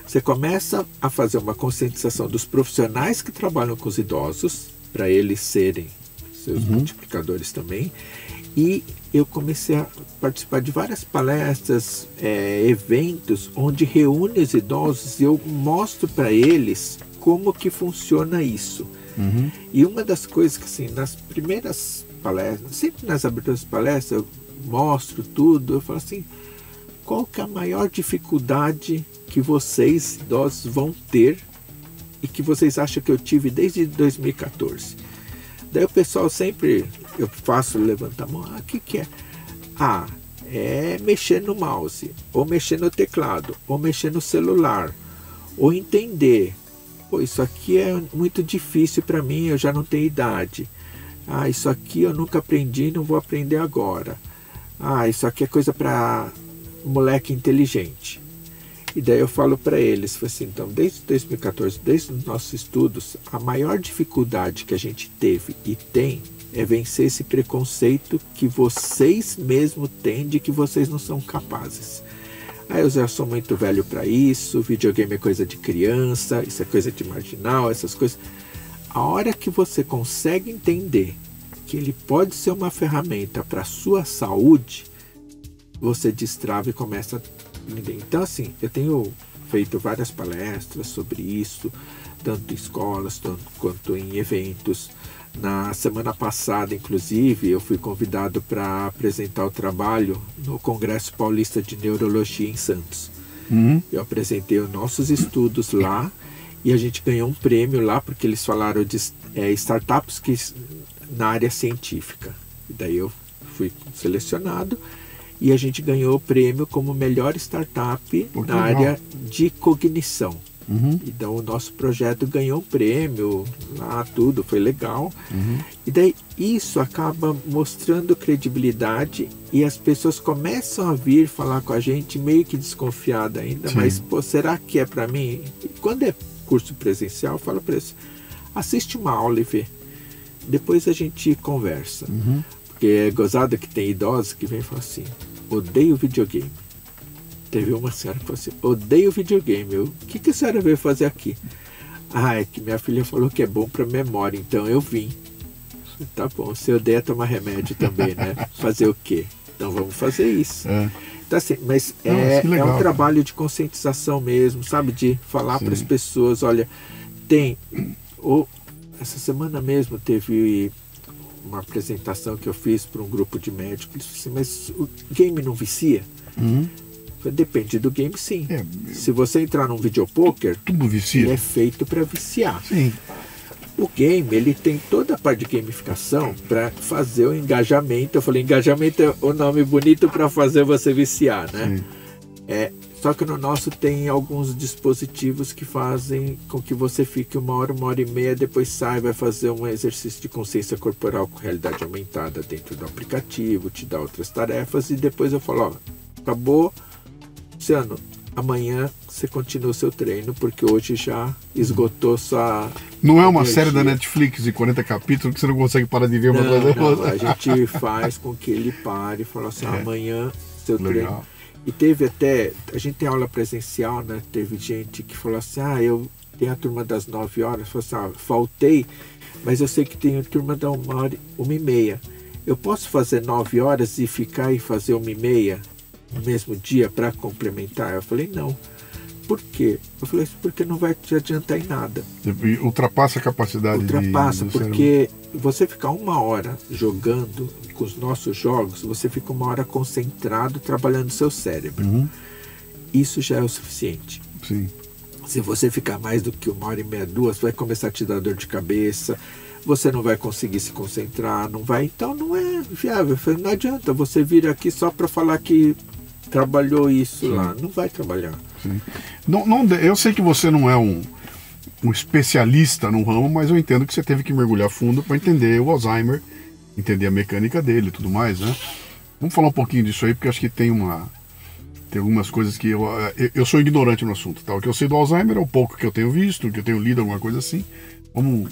Você começa a fazer uma conscientização dos profissionais que trabalham com os idosos, para eles serem seus multiplicadores também. E eu comecei a participar de várias palestras, eventos, onde reúne os idosos e eu mostro para eles como que funciona isso. E uma das coisas que, assim, nas primeiras palestras, sempre nas aberturas das palestras, eu mostro tudo, eu falo assim, qual que é a maior dificuldade que vocês, idosos, vão ter e que vocês acham que eu tive desde 2014? Daí o pessoal sempre, eu faço levantar a mão, o que é? É mexer no mouse, ou mexer no teclado, ou mexer no celular, ou entender, pô, isso aqui é muito difícil para mim, eu já não tenho idade. Isso aqui eu nunca aprendi, não vou aprender agora. Isso aqui é coisa para moleque inteligente. E daí eu falo para eles, assim, então, desde 2014, desde os nossos estudos, a maior dificuldade que a gente teve e tem é vencer esse preconceito que vocês mesmo têm de que vocês não são capazes. Eu já sou muito velho para isso, videogame é coisa de criança, isso é coisa de marginal, essas coisas. A hora que você consegue entender que ele pode ser uma ferramenta para a sua saúde, você destrava e começa a entender. Então, assim, eu tenho feito várias palestras sobre isso, tanto em escolas quanto em eventos. Na semana passada, inclusive, eu fui convidado para apresentar o trabalho no Congresso Paulista de Neurologia em Santos. Eu apresentei os nossos estudos lá e a gente ganhou um prêmio lá porque eles falaram de startups na área científica. E daí eu fui selecionado e a gente ganhou o prêmio como melhor startup na área de cognição. Então o nosso projeto ganhou um prêmio lá, tudo, foi legal. E daí isso acaba mostrando credibilidade e as pessoas começam a vir falar com a gente meio que desconfiada ainda. Sim. Mas pô, será que é para mim? E quando é curso presencial, eu falo para eles, assiste uma aula e vê, depois a gente conversa. Porque é gozado que tem idosos que vem e falam assim, odeio videogame. Teve uma senhora que falou assim, odeio videogame, o que a senhora veio fazer aqui? É que minha filha falou que é bom para memória, então eu vim. Tá bom, você odeia tomar remédio também, né? Fazer o quê? Então vamos fazer isso. Então, assim, mas legal, é um trabalho de conscientização mesmo, sabe? De falar para as pessoas, olha, essa semana mesmo teve uma apresentação que eu fiz para um grupo de médicos, eles disseram assim, mas o game não vicia? Depende do game, sim. Se você entrar num videopoker, tudo vicia. Ele é feito para viciar. Sim. O game, ele tem toda a parte de gamificação para fazer o engajamento. Eu falei, engajamento é o nome bonito para fazer você viciar, né? Sim. Só que no nosso tem alguns dispositivos que fazem com que você fique 1 hora e meia, depois sai, vai fazer um exercício de consciência corporal com realidade aumentada dentro do aplicativo, te dá outras tarefas e depois eu falo, acabou, Luciano, amanhã você continua o seu treino, porque hoje já esgotou sua... Não é uma energia. Série da Netflix de 40 capítulos que você não consegue parar de ver uma coisa. Não, a gente faz com que ele pare e fala assim, amanhã seu treino... E teve até, a gente tem aula presencial, né? Teve gente que falou assim, eu tenho a turma das 9 horas, falou assim, faltei, mas eu sei que tem a turma da 1h30. Eu posso fazer 9 horas e ficar e fazer 1h30 no mesmo dia para complementar? Eu falei, não. Por quê? Eu falei, porque não vai te adiantar em nada. Ultrapassa a capacidade Ultrapassa, porque você ficar 1 hora jogando com os nossos jogos, você fica 1 hora concentrado trabalhando seu cérebro. Isso já é o suficiente. Sim. Se você ficar mais do que 1h30, 2, vai começar a te dar dor de cabeça, você não vai conseguir se concentrar, não vai, então não é viável. Não adianta você vir aqui só para falar que trabalhou isso lá, não vai trabalhar. Sim. Eu sei que você não é um especialista no ramo, mas eu entendo que você teve que mergulhar fundo para entender o Alzheimer, entender a mecânica dele e tudo mais, né? Vamos falar um pouquinho disso aí, porque acho que tem algumas coisas que eu sou ignorante no assunto, tá? O que eu sei do Alzheimer é o pouco que eu tenho visto, que eu tenho lido, alguma coisa assim. Vamos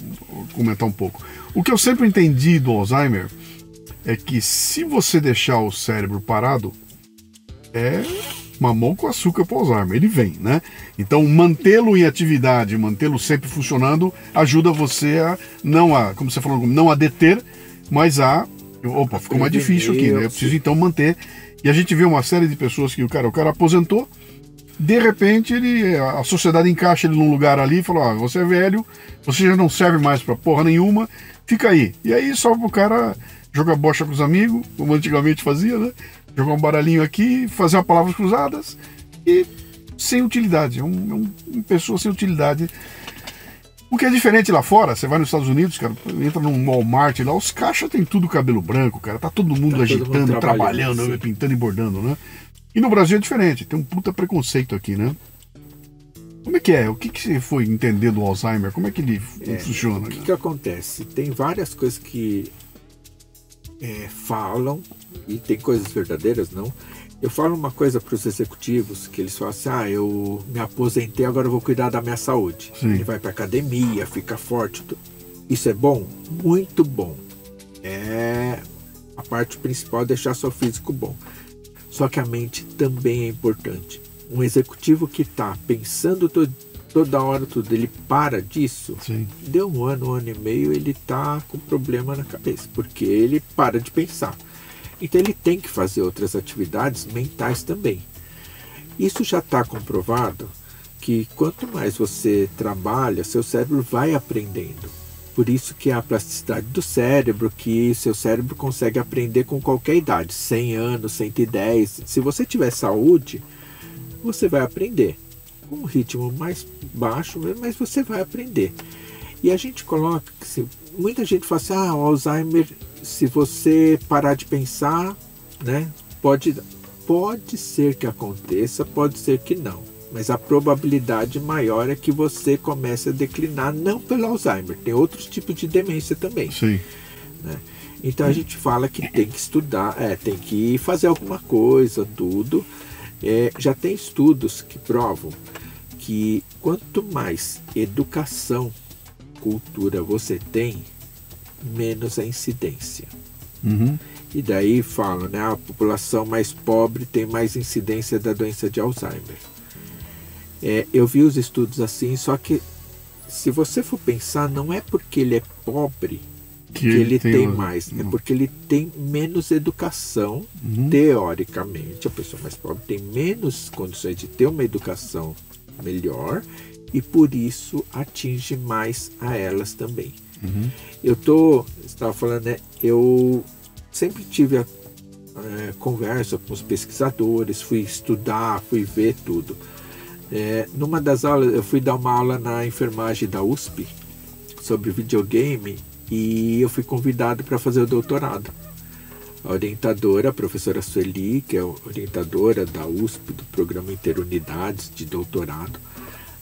comentar um pouco. O que eu sempre entendi do Alzheimer é que se você deixar o cérebro parado, é mamão com açúcar para o Alzheimer, ele vem, né? Então mantê-lo em atividade, mantê-lo sempre funcionando, ajuda você como você falou, não a deter, mas ficou mais difícil aqui, né? Eu preciso então manter. E a gente vê uma série de pessoas que o cara aposentou, de repente a sociedade encaixa ele num lugar ali e fala, você é velho, você já não serve mais para porra nenhuma, fica aí. E aí só o cara jogar bocha com os amigos, como antigamente fazia, né? Jogar um baralhinho aqui, fazer uma palavras cruzadas e sem utilidade. Uma pessoa sem utilidade. O que é diferente lá fora, você vai nos Estados Unidos, cara, entra num Walmart lá, os caixas tem tudo cabelo branco, cara, tá todo mundo agitando, trabalhando, pintando e bordando, né? E no Brasil é diferente, tem um puta preconceito aqui, né? Como é que é? O que você foi entender do Alzheimer? Como é que ele funciona? O que acontece? Tem várias coisas que falam, e tem coisas verdadeiras, não? Eu falo uma coisa para os executivos, que eles falam assim, eu me aposentei, agora eu vou cuidar da minha saúde. Sim. Ele vai para academia, fica forte. Isso é bom? Muito bom. É a parte principal é deixar seu físico bom. Só que a mente também é importante. Um executivo que está pensando toda hora tudo, ele para disso, Sim. deu um ano e meio, ele está com problema na cabeça, porque ele para de pensar. Então ele tem que fazer outras atividades mentais também. Isso já está comprovado que quanto mais você trabalha, seu cérebro vai aprendendo. Por isso que é a plasticidade do cérebro, que seu cérebro consegue aprender com qualquer idade, 100 anos, 110. Se você tiver saúde, você vai aprender. Com um ritmo mais baixo, mas você vai aprender. E a gente coloca, muita gente fala assim, o Alzheimer, se você parar de pensar, né, pode ser que aconteça, pode ser que não. Mas a probabilidade maior é que você comece a declinar, não pelo Alzheimer, tem outros tipos de demência também. Sim. Né? Então a gente fala que tem que estudar, tem que fazer alguma coisa, tudo. Já tem estudos que provam que quanto mais educação, cultura você tem, menos a incidência. Uhum. E daí falam, né, a população mais pobre tem mais incidência da doença de Alzheimer. Eu vi os estudos assim, só que se você for pensar, não é porque ele é pobre que ele tem mais, é porque ele tem menos educação, teoricamente. A pessoa mais pobre tem menos condições de ter uma educação melhor e por isso atinge mais a elas também. Você estava falando, né, eu sempre tive conversa com os pesquisadores, fui estudar, fui ver tudo. Numa das aulas, eu fui dar uma aula na enfermagem da USP sobre videogame e eu fui convidado para fazer o doutorado. A orientadora, a professora Sueli, que é orientadora da USP, do programa Interunidades de doutorado,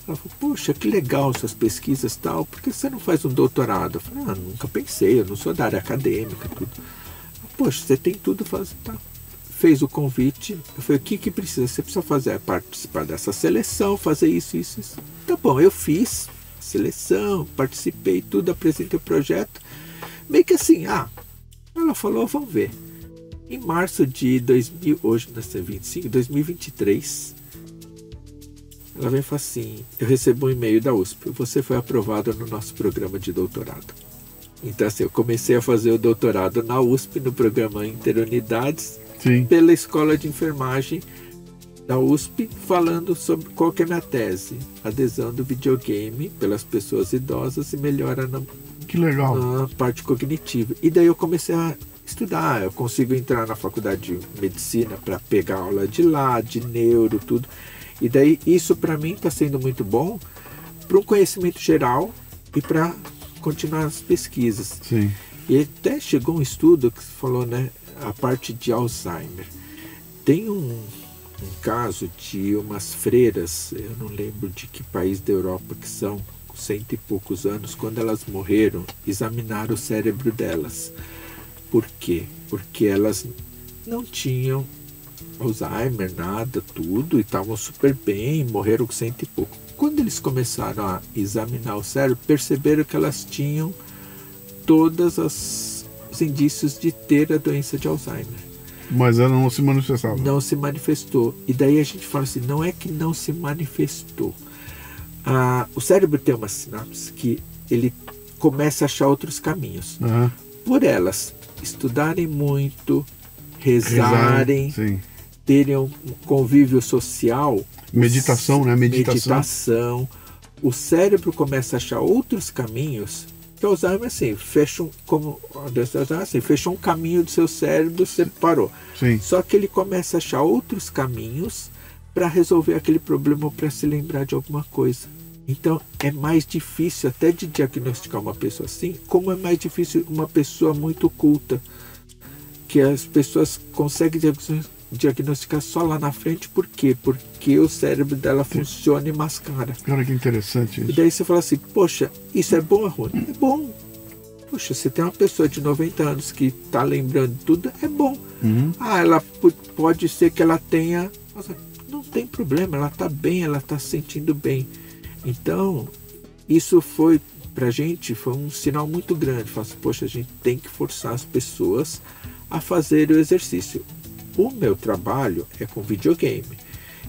ela falou, poxa, que legal suas pesquisas e tal, por que você não faz um doutorado? Eu falei, nunca pensei, eu não sou da área acadêmica, tudo. Poxa, você tem tudo, tá. Fez o convite, eu falei, o que precisa? Você precisa fazer, participar dessa seleção, fazer isso. Tá bom, eu fiz a seleção, participei, tudo, apresentei o projeto, meio que assim, ela falou, vamos ver. Em março de 2023, ela vem e fala assim, eu recebo um e-mail da USP, você foi aprovado no nosso programa de doutorado. Então assim, eu comecei a fazer o doutorado na USP, no programa Interunidades, Sim. pela Escola de Enfermagem da USP, falando sobre qual que é a minha tese, adesão do videogame pelas pessoas idosas e melhora na parte cognitiva. E daí eu comecei a estudar, eu consigo entrar na faculdade de medicina para pegar aula de lá, de neuro, tudo. E daí isso para mim está sendo muito bom para um conhecimento geral e para continuar as pesquisas. Sim. E até chegou um estudo que falou, né, a parte de Alzheimer. Tem um caso de umas freiras, eu não lembro de que país da Europa que são, com 100 e poucos anos, quando elas morreram, examinaram o cérebro delas. Por quê? Porque elas não tinham Alzheimer, nada, tudo, e estavam super bem, morreram com 100 e pouco. Quando eles começaram a examinar o cérebro, perceberam que elas tinham todos os indícios de ter a doença de Alzheimer. Mas ela não se manifestava. Não se manifestou. E daí a gente fala assim, não é que não se manifestou. O cérebro tem uma sinapse que ele começa a achar outros caminhos. Por elas estudarem muito, rezarem, terem um convívio social, meditação, né? Meditação. O cérebro começa a achar outros caminhos. Que o Alzheimer assim, fecha um caminho do seu cérebro, você parou. Sim. Só que ele começa a achar outros caminhos para resolver aquele problema ou para se lembrar de alguma coisa. Então é mais difícil até de diagnosticar uma pessoa assim, como é mais difícil uma pessoa muito culta, que as pessoas conseguem diagnosticar só lá na frente. Por quê? Porque o cérebro dela funciona e mascara. Cara, que interessante isso. E daí você fala assim, poxa, isso é bom ou é ruim? É bom. Puxa, você tem uma pessoa de 90 anos que está lembrando tudo, é bom. Uhum. Ela pode ser que ela tenha... Nossa, não tem problema, ela está bem, ela está se sentindo bem. Então, isso foi, pra gente, foi um sinal muito grande. Fala assim, poxa, a gente tem que forçar as pessoas a fazer o exercício. O meu trabalho é com videogame.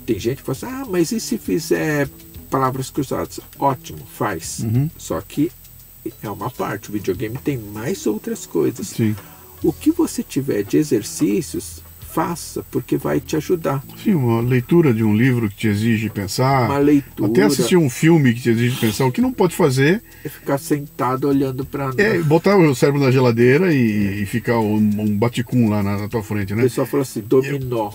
Tem gente que fala assim, mas e se fizer palavras cruzadas? Ótimo, faz. Uhum. Só que é uma parte, o videogame tem mais outras coisas. Sim. O que você tiver de exercícios, faça, porque vai te ajudar. Sim, uma leitura de um livro que te exige pensar. Uma leitura. Até assistir um filme que te exige pensar. O que não pode fazer é ficar sentado olhando para... botar o cérebro na geladeira e ficar um baticum lá na tua frente, né? O pessoal fala assim, dominó.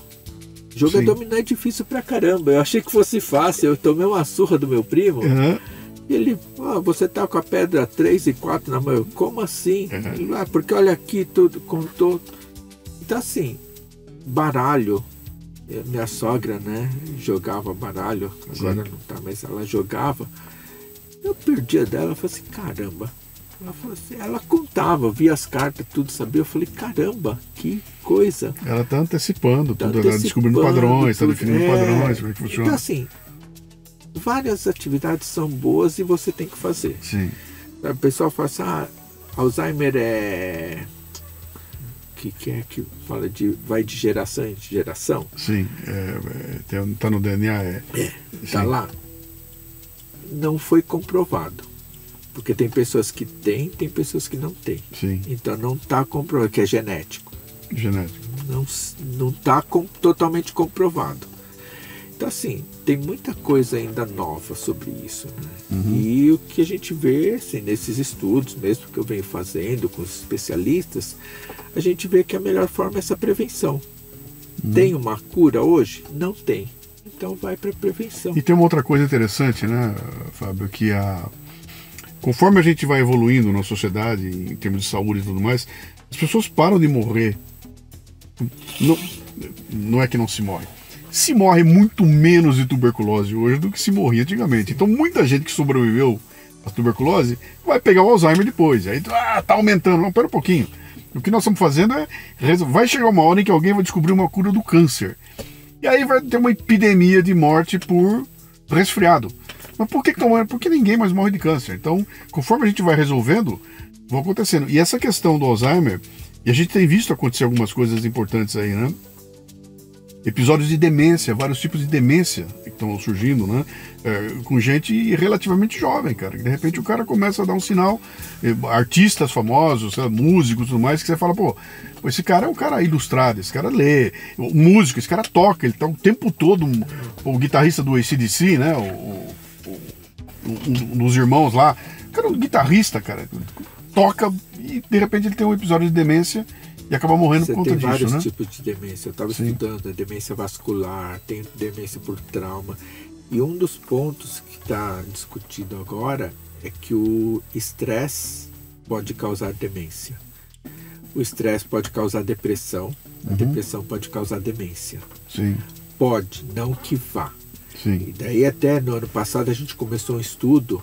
Jogar dominó é difícil pra caramba. Eu achei que fosse fácil. Eu tomei uma surra do meu primo. Uhum. E ele, você tá com a pedra 3 e 4 na mão. Como assim? Ele, porque olha aqui, tudo contou. Então assim, baralho. Minha sogra, né, jogava baralho. Agora não tá, mas ela jogava. Eu perdia dela, eu falei assim, caramba. Ela falou assim, ela contava, via as cartas, tudo sabia. Eu falei, caramba, que coisa. Ela tá antecipando tudo, ela descobrindo padrões, tá definindo padrões, como é que funciona. Então assim, várias atividades são boas e você tem que fazer. Sim. O pessoal fala assim, Alzheimer é... que é que fala vai de geração em geração? Sim, tá no DNA. Tá lá. Não foi comprovado. Porque tem pessoas que têm, tem pessoas que não têm. Sim. Então não está comprovado, que é genético. Genético. Não está totalmente comprovado. Então assim, tem muita coisa ainda nova sobre isso, né? Uhum. E o que a gente vê assim, nesses estudos, mesmo que eu venho fazendo com os especialistas, a gente vê que a melhor forma é essa prevenção. Uhum. Tem uma cura hoje? Não tem. Então vai para prevenção. E tem uma outra coisa interessante, né, Fábio, que conforme a gente vai evoluindo na sociedade, em termos de saúde e tudo mais, as pessoas param de morrer. Não é que não se morre. Se morre muito menos de tuberculose hoje do que se morria antigamente. Então muita gente que sobreviveu à tuberculose vai pegar o Alzheimer depois. Aí tá aumentando. Não, pera um pouquinho. O que nós estamos fazendo vai chegar uma hora em que alguém vai descobrir uma cura do câncer. E aí vai ter uma epidemia de morte por resfriado. Mas por que estão morrendo? Porque ninguém mais morre de câncer. Então, conforme a gente vai resolvendo, vão acontecendo. E essa questão do Alzheimer, e a gente tem visto acontecer algumas coisas importantes aí, né? Episódios de demência, vários tipos de demência que estão surgindo, né? Com gente relativamente jovem, cara. De repente o cara começa a dar um sinal, artistas famosos, músicos e tudo mais, que você fala, pô, esse cara é um cara ilustrado, esse cara lê, o músico, esse cara toca, ele tá o tempo todo, o guitarrista do AC/DC, né? Um dos irmãos lá, cara, um guitarrista, cara, toca e de repente ele tem um episódio de demência e acaba morrendo por conta disso, né? Tem vários tipos de demência. Eu estava estudando a demência vascular, tem demência por trauma. E um dos pontos que está discutido agora é que o estresse pode causar demência. O estresse pode causar depressão. A depressão pode causar demência. Sim. Pode, não que vá. Sim. E daí até no ano passado a gente começou um estudo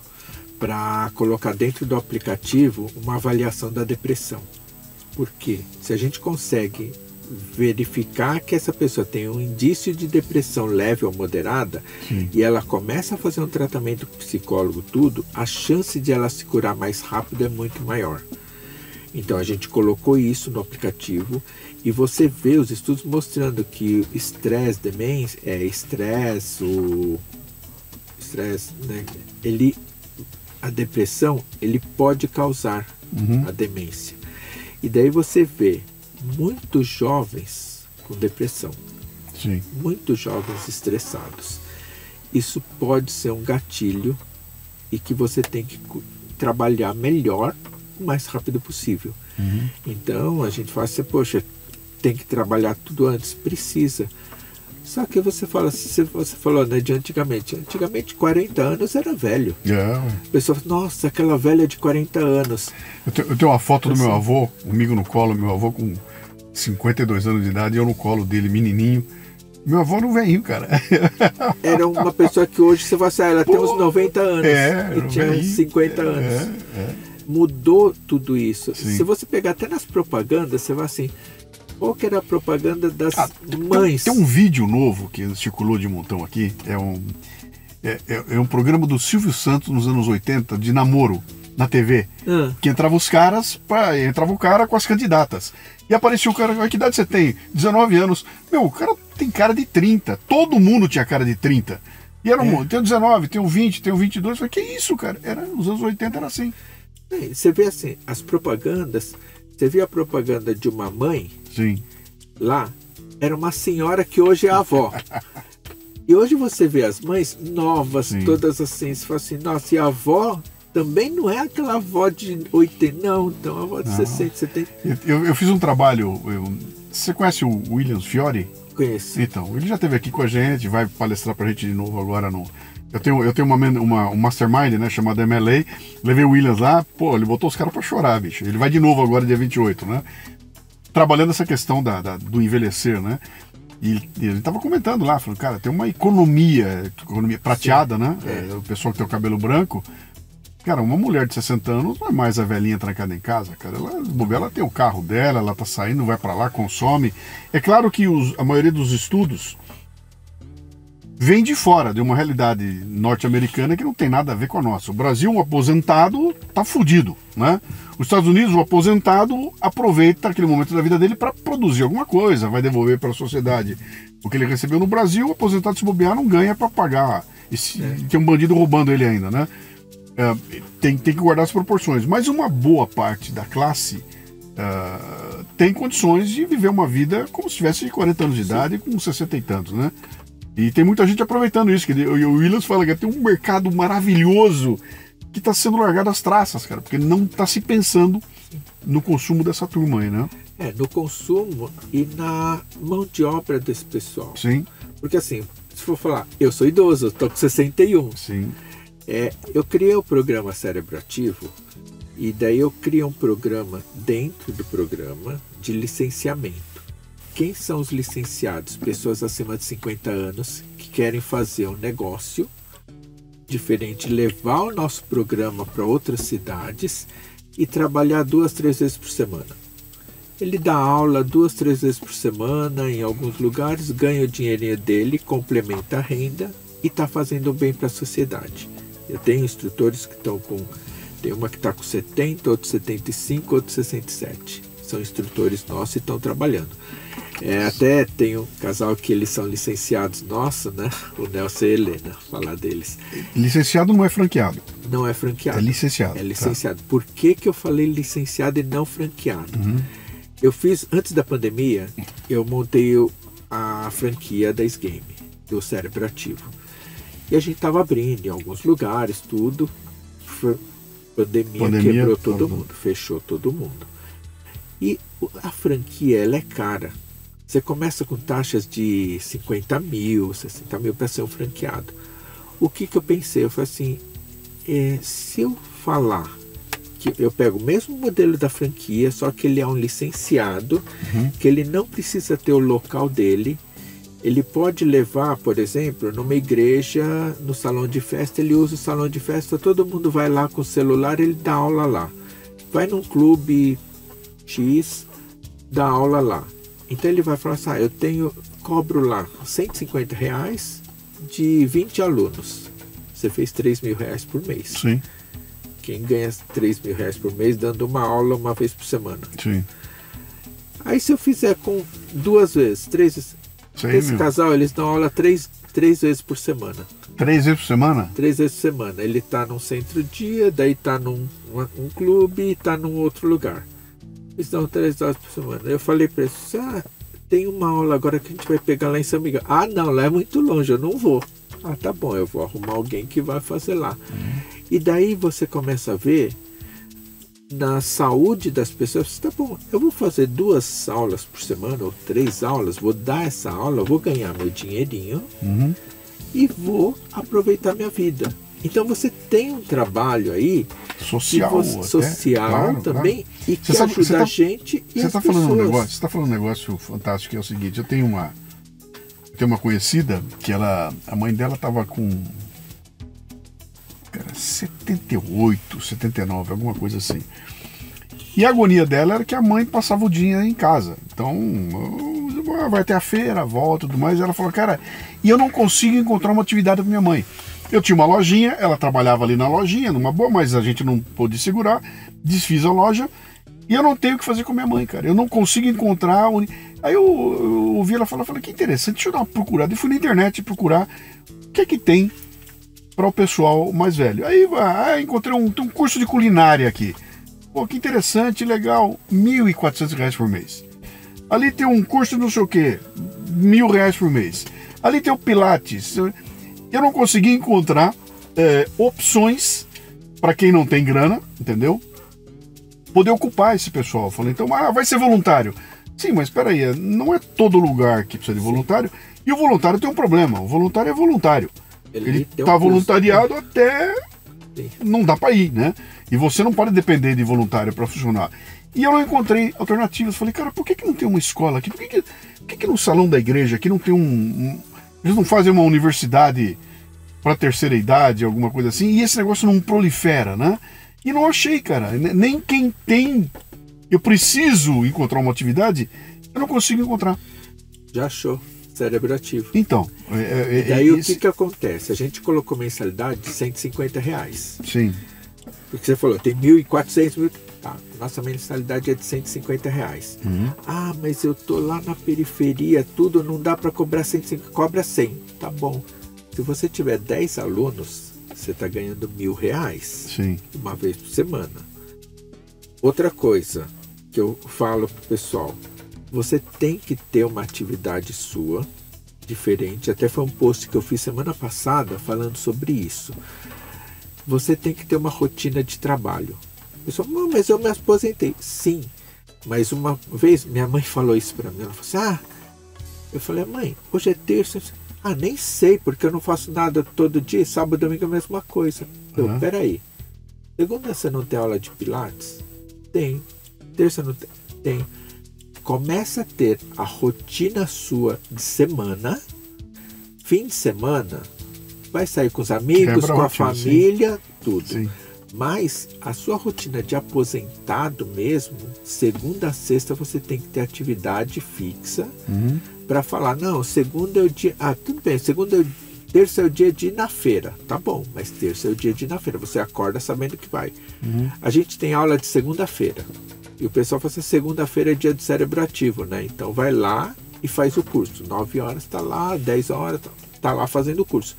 para colocar dentro do aplicativo uma avaliação da depressão. Por quê? Se a gente consegue verificar que essa pessoa tem um indício de depressão leve ou moderada, e ela começa a fazer um tratamento com psicólogo, tudo, a chance de ela se curar mais rápido é muito maior. Então a gente colocou isso no aplicativo e você vê os estudos mostrando que o estresse, demência, né, a depressão, ele pode causar a demência. E daí você vê muitos jovens com depressão, muitos jovens estressados. Isso pode ser um gatilho e que você tem que trabalhar melhor o mais rápido possível. Então a gente fala assim, poxa, tem que trabalhar tudo antes, precisa. Só que você fala, você falou, né, de antigamente. Antigamente, 40 anos era velho. A pessoa fala, nossa, aquela velha de 40 anos. Eu tenho uma foto do meu avô, comigo no colo, meu avô com 52 anos de idade, eu no colo dele, menininho. Meu avô não velhinho, cara. Era uma pessoa que hoje você vai sair, ela tem uns 90 anos e tinha 50 anos. mudou tudo isso. Sim. Se você pegar até nas propagandas, você vai assim, qual que era a propaganda das mães? Tem um vídeo novo que circulou de montão aqui, é um programa do Silvio Santos nos anos 80, de namoro, na TV, que entrava entrava o cara com as candidatas. E aparecia o cara, que idade você tem? 19 anos. Meu, o cara tem cara de 30. Todo mundo tinha cara de 30. E era tem 19, tem 20, tem 22. Eu falei, que isso, cara? Nos anos 80 era assim. Você vê assim, as propagandas, você vê a propaganda de uma mãe, sim, lá, era uma senhora que hoje é avó. E hoje você vê as mães novas, sim, todas assim, você fala assim, nossa, e a avó também não é aquela avó de 80, não, então a avó de 60, 70. Eu fiz um trabalho, você conhece o William Fiore? Conheço. Então, ele já esteve aqui com a gente, vai palestrar pra gente de novo agora no... Eu tenho um mastermind, né, chamado MLA, levei o Williams lá, pô, ele botou os caras pra chorar, bicho. Ele vai de novo agora, dia 28, né? Trabalhando essa questão do envelhecer, né? E ele tava comentando lá, falando, cara, tem uma economia prateada, sim, né? O pessoal que tem o cabelo branco. Cara, uma mulher de 60 anos não é mais a velhinha trancada em casa, cara. Ela tem o carro dela, ela tá saindo, vai pra lá, consome. É claro que a maioria dos estudos vem de fora, de uma realidade norte-americana que não tem nada a ver com a nossa. O Brasil, um aposentado, tá fudido, né? Os Estados Unidos, o aposentado aproveita aquele momento da vida dele para produzir alguma coisa, vai devolver para a sociedade o que ele recebeu no Brasil. O aposentado, se bobear, não ganha para pagar. Tem um bandido roubando ele ainda, né? Tem que guardar as proporções. Mas uma boa parte da classe tem condições de viver uma vida como se tivesse 40 anos de idade, com 60 e tantos, né? E tem muita gente aproveitando isso. O Williams fala que tem um mercado maravilhoso que está sendo largado às traças, cara, porque não está se pensando no consumo dessa turma aí, né? No consumo e na mão de obra desse pessoal. Sim. Porque assim, se for falar, eu sou idoso, estou com 61. Sim. Eu criei o programa Cérebro Ativo e daí eu criei um programa dentro do programa de licenciamento. Quem são os licenciados? Pessoas acima de 50 anos que querem fazer um negócio diferente, levar o nosso programa para outras cidades e trabalhar 2, 3 vezes por semana. Ele dá aula 2, 3 vezes por semana em alguns lugares, ganha o dinheirinho dele, complementa a renda e está fazendo bem para a sociedade. Eu tenho instrutores que estão com... Tem uma que está com 70, outro 75, outro 67. São instrutores nossos e estão trabalhando. Até tem um casal que eles são licenciados nossos, né? O Nelson e a Helena, falar deles. Licenciado não é franqueado? Não é franqueado. É licenciado. É licenciado. Tá. Por que eu falei licenciado e não franqueado? Uhum. Eu fiz, antes da pandemia, eu montei a franquia da S-Game, do Cérebro Ativo. E a gente estava abrindo em alguns lugares, tudo. Pandemia quebrou todo mundo, fechou todo mundo. E a franquia, ela é cara. Você começa com taxas de 50 mil, 60 mil para ser um franqueado. O que eu pensei? Eu falei assim, se eu falar que eu pego o mesmo modelo da franquia, só que ele é um licenciado, que ele não precisa ter o local dele, ele pode levar, por exemplo, numa igreja, no salão de festa, ele usa o salão de festa, todo mundo vai lá com o celular, ele dá aula lá. Vai num clube X, dá aula lá. Então ele vai falar assim, cobro lá R$150 de 20 alunos. Você fez R$3.000 por mês. Sim. Quem ganha R$3.000 por mês dando uma aula uma vez por semana. Sim. Aí se eu fizer com 2 vezes, 3 vezes, esse casal, eles dão aula 3 vezes por semana. 3 vezes por semana? 3 vezes por semana. Ele está num centro-dia, daí está num clube e está num outro lugar. Eles dão 3 horas por semana. Eu falei para eles, tem uma aula agora que a gente vai pegar lá em São Miguel. Não, lá é muito longe, eu não vou. Tá bom, eu vou arrumar alguém que vai fazer lá. E daí você começa a ver na saúde das pessoas, tá bom, eu vou fazer 2 aulas por semana, ou 3 aulas, vou dar essa aula, vou ganhar meu dinheirinho e vou aproveitar minha vida. Então você tem um trabalho aí social, claro, também, claro. E que ajuda a gente e as pessoas. Você está falando um negócio fantástico, que é o seguinte, eu tenho uma conhecida que a mãe dela estava com 78, 79, alguma coisa assim. E a agonia dela era que a mãe passava o dia em casa. Então, vai até a feira, volta e tudo mais. E ela falou, cara, e eu não consigo encontrar uma atividade com minha mãe. Eu tinha uma lojinha, ela trabalhava ali na lojinha, numa boa, mas a gente não pôde segurar. Desfiz a loja e eu não tenho o que fazer com minha mãe, cara. Eu não consigo encontrar... Aí eu ouvi ela falar, falei, que interessante, deixa eu dar uma procurada. E fui na internet procurar o que é que tem para o pessoal mais velho. Aí encontrei um curso de culinária aqui. Pô, que interessante, legal, R$1.400 por mês. Ali tem um curso de não sei o quê, R$1.000 por mês. Ali tem o Pilates. Eu não consegui encontrar opções para quem não tem grana, entendeu? Poder ocupar esse pessoal. Falei, então, vai ser voluntário. Sim, mas espera aí, não é todo lugar que precisa de voluntário. E o voluntário tem um problema, o voluntário é voluntário. Ele está voluntariado até não dá para ir, né? E você não pode depender de voluntário para funcionar. E eu não encontrei alternativas. Falei, cara, por que não tem uma escola aqui? Por que no salão da igreja aqui não tem eles não fazem uma universidade para terceira idade, alguma coisa assim? E esse negócio não prolifera, né? E não achei, cara. Nem quem tem... Eu preciso encontrar uma atividade, eu não consigo encontrar. Já achou. Cérebro ativo. Então. E daí o que acontece? A gente colocou mensalidade de R$150. Sim. Porque você falou, tem 1.400, tá, nossa mensalidade é de R$150. Ah, mas eu tô lá na periferia, tudo, não dá para cobrar 150, cobra 100. Tá bom. Se você tiver 10 alunos, você está ganhando R$1.000. Sim. Uma vez por semana. Outra coisa que eu falo pro pessoal, você tem que ter uma atividade sua, diferente. Até foi um post que eu fiz semana passada falando sobre isso. Você tem que ter uma rotina de trabalho. Pessoal, mas eu me aposentei. Sim, mas uma vez minha mãe falou isso para mim. Ela falou assim, eu falei, mãe, hoje é terça. Nem sei, porque eu não faço nada todo dia. Sábado e domingo é a mesma coisa. Peraí. Segunda você não tem aula de pilates? Tem. Terça não tem? Tem. Começa a ter a rotina sua de semana. Fim de semana, vai sair com os amigos, com a família, tudo. Sim. Mas a sua rotina de aposentado mesmo, segunda a sexta você tem que ter atividade fixa para falar, não, segunda é o dia... tudo bem, terça é o dia de ir na feira. Tá bom, mas terça é o dia de ir na feira. Você acorda sabendo que vai. A gente tem aula de segunda-feira. E o pessoal fala assim, segunda-feira é dia do cérebro ativo, né? Então vai lá e faz o curso. 9 horas está lá, 10 horas está lá fazendo o curso.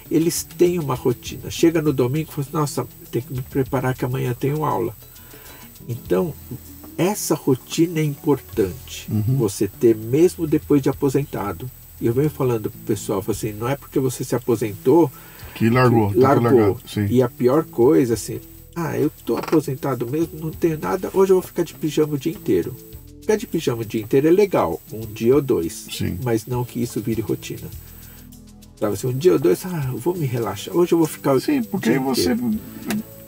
Eles têm uma rotina. Chega no domingo e fala assim, nossa, tem que me preparar que amanhã tenho aula. Então, essa rotina é importante. Você ter mesmo depois de aposentado. E eu venho falando pro pessoal, assim, não é porque você se aposentou que largou. Sim. E a pior coisa, assim, eu tô aposentado mesmo, não tenho nada, hoje eu vou ficar de pijama o dia inteiro. Ficar de pijama o dia inteiro é legal, um dia ou dois. Sim. Mas não que isso vire rotina. Sabe assim, um dia ou dois, eu vou me relaxar, hoje eu vou ficar... Sim, porque aí você...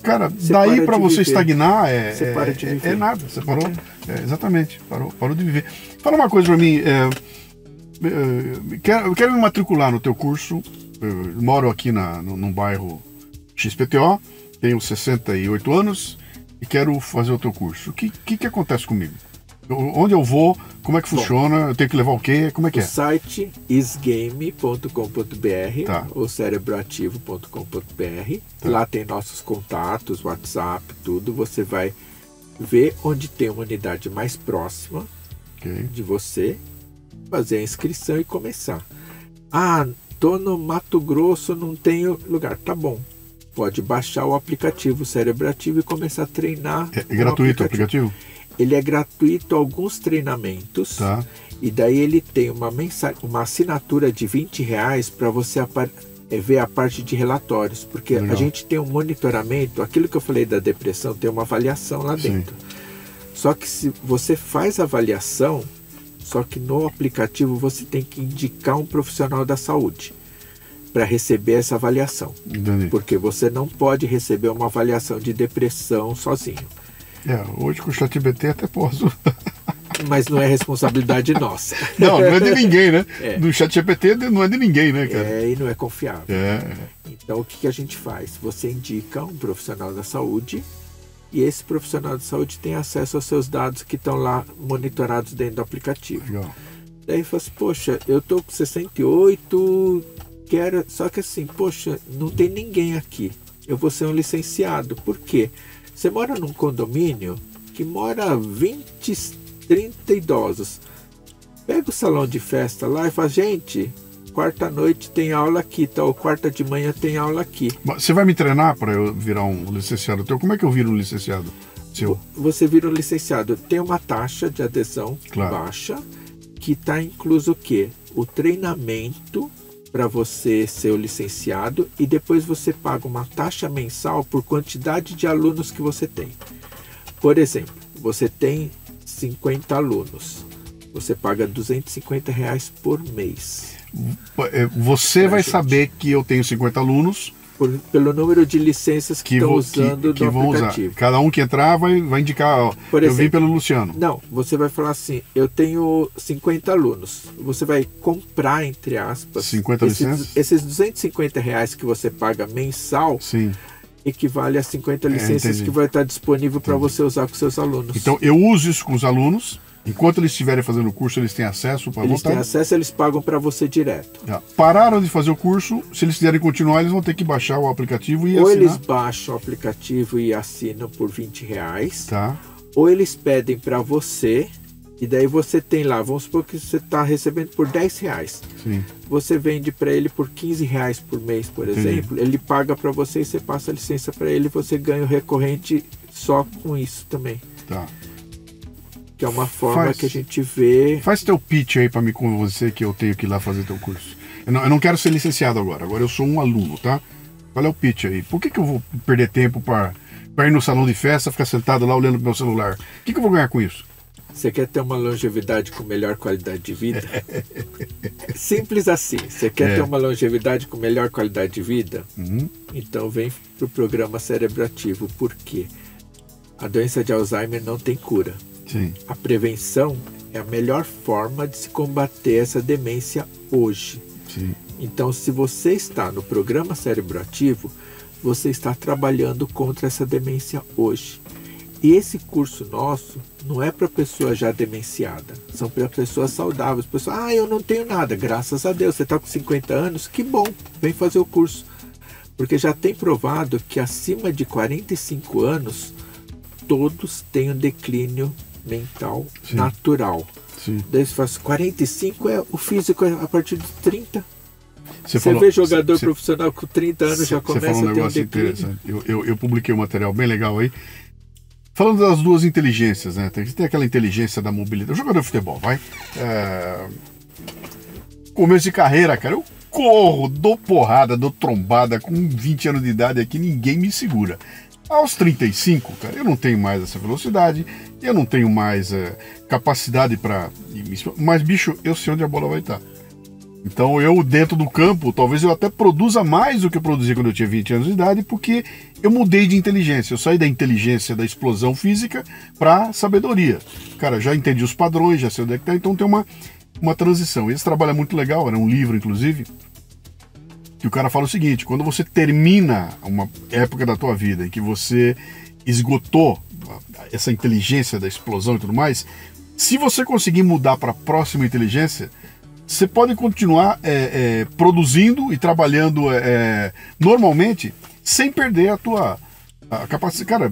Cara, daí para você estagnar você para de viver. É nada, você parou, exatamente, parou de viver. Fala uma coisa para mim, eu quero me matricular no teu curso, eu moro aqui num bairro XPTO, tenho 68 anos e quero fazer o teu curso. O que acontece comigo? Onde eu vou? Como é que funciona? Eu tenho que levar o quê? Como é que é? O site isgame.com.br ou cerebroativo.com.br. Lá tem nossos contatos, WhatsApp, tudo. Você vai ver onde tem uma unidade mais próxima de você, fazer a inscrição e começar. Tô no Mato Grosso, não tenho lugar. Tá bom. Pode baixar o aplicativo Cérebro Ativo e começar a treinar. É gratuito o aplicativo? Ele é gratuito, alguns treinamentos. Tá. E daí ele tem uma assinatura de R$20 para você ver a parte de relatórios. Porque a gente tem um monitoramento, aquilo que eu falei da depressão, tem uma avaliação lá dentro. Só que se você faz a avaliação, só que no aplicativo você tem que indicar um profissional da saúde para receber essa avaliação. Entendi. Porque você não pode receber uma avaliação de depressão sozinho. Hoje com o ChatGPT até posso. mas não é responsabilidade nossa. Não é de ninguém, né? É. No ChatGPT não é de ninguém, né, cara? E não é confiável. Então, o que a gente faz? Você indica um profissional da saúde e esse profissional de saúde tem acesso aos seus dados que estão lá monitorados dentro do aplicativo. Legal. Daí fala assim, poxa, eu tô com 68, quero... Só que assim, poxa, não tem ninguém aqui. Eu vou ser um licenciado. Por quê? Você mora num condomínio que mora 20, 30 idosos. Pega o salão de festa lá e fala, gente, quarta-noite tem aula aqui, tá? Ou quarta de manhã tem aula aqui. Você vai me treinar para eu virar um licenciado teu? Como é que eu viro um licenciado seu? Você vira um licenciado. Tem uma taxa de adesão baixa, que está incluso o quê? O treinamento para você ser o licenciado e depois você paga uma taxa mensal por quantidade de alunos que você tem. Por exemplo, você tem 50 alunos. Você paga R$250 por mês. Você vai saber que eu tenho 50 alunos. Pelo número de licenças que estão usando que no vão aplicativo. Usar. Cada um que entrar vai indicar, ó, eu vim pelo Luciano. Não, você vai falar assim, eu tenho 50 alunos. Você vai comprar, entre aspas, 50 licenças? Esses R$250 que você paga mensal, sim, equivale a 50 licenças que vai estar disponível para você usar com seus alunos. Então eu uso isso com os alunos. Enquanto eles estiverem fazendo o curso, eles têm acesso para voltar? Eles têm acesso, eles pagam para você direto. Pararam de fazer o curso, se eles quiserem continuar, eles vão ter que baixar o aplicativo e ou assinar. Eles baixam o aplicativo e assinam por R$20. Tá. Ou eles pedem para você, e daí você tem lá, vamos supor que você está recebendo por R$10. Sim. Você vende para ele por R$15 por mês, por exemplo. Ele paga para você e você passa a licença para ele, você ganha o recorrente só com isso também. Tá. Que é uma forma que a gente vê... Faz teu pitch aí para me convencer que eu tenho que ir lá fazer teu curso. Eu não quero ser licenciado agora eu sou um aluno, tá? Qual é o pitch aí? Por que eu vou perder tempo para ir no salão de festa, ficar sentado lá olhando pro meu celular? O que eu vou ganhar com isso? Você quer ter uma longevidade com melhor qualidade de vida? Simples assim. Você quer ter uma longevidade com melhor qualidade de vida? Então vem pro programa Cérebro-Ativo. Por quê? A doença de Alzheimer não tem cura. Sim. A prevenção é a melhor forma de se combater essa demência hoje. Sim. Então, se você está no programa Cérebro-Ativo, você está trabalhando contra essa demência hoje. E esse curso nosso não é para pessoa já demenciada, são para pessoas saudáveis. Pessoas, eu não tenho nada, graças a Deus, você está com 50 anos, que bom, vem fazer o curso. Porque já tem provado que acima de 45 anos, todos têm um declínio mental natural. Sim. Daí você faz 45, o físico é a partir de 30. Você falou, vê jogador profissional com 30 anos já começa a ter um declínio. Eu publiquei um material bem legal aí, falando das duas inteligências, né? Tem aquela inteligência da mobilidade. O jogador de futebol, vai. Começo de carreira, cara, eu corro, dou porrada, dou trombada, com 20 anos de idade aqui, ninguém me segura. Aos 35, cara, eu não tenho mais essa velocidade, eu não tenho mais capacidade para... Mas, bicho, eu sei onde a bola vai estar. Então, eu, dentro do campo, talvez eu até produza mais do que eu produzia quando eu tinha 20 anos de idade, porque eu mudei de inteligência. Eu saí da inteligência da explosão física para sabedoria. Cara, já entendi os padrões, já sei onde é que tá, então tem uma transição. Esse trabalho é muito legal, era um livro, inclusive, que o cara fala o seguinte: quando você termina uma época da tua vida em que você esgotou essa inteligência da explosão e tudo mais, se você conseguir mudar para a próxima inteligência, você pode continuar produzindo e trabalhando normalmente sem perder a tua capacidade. Cara,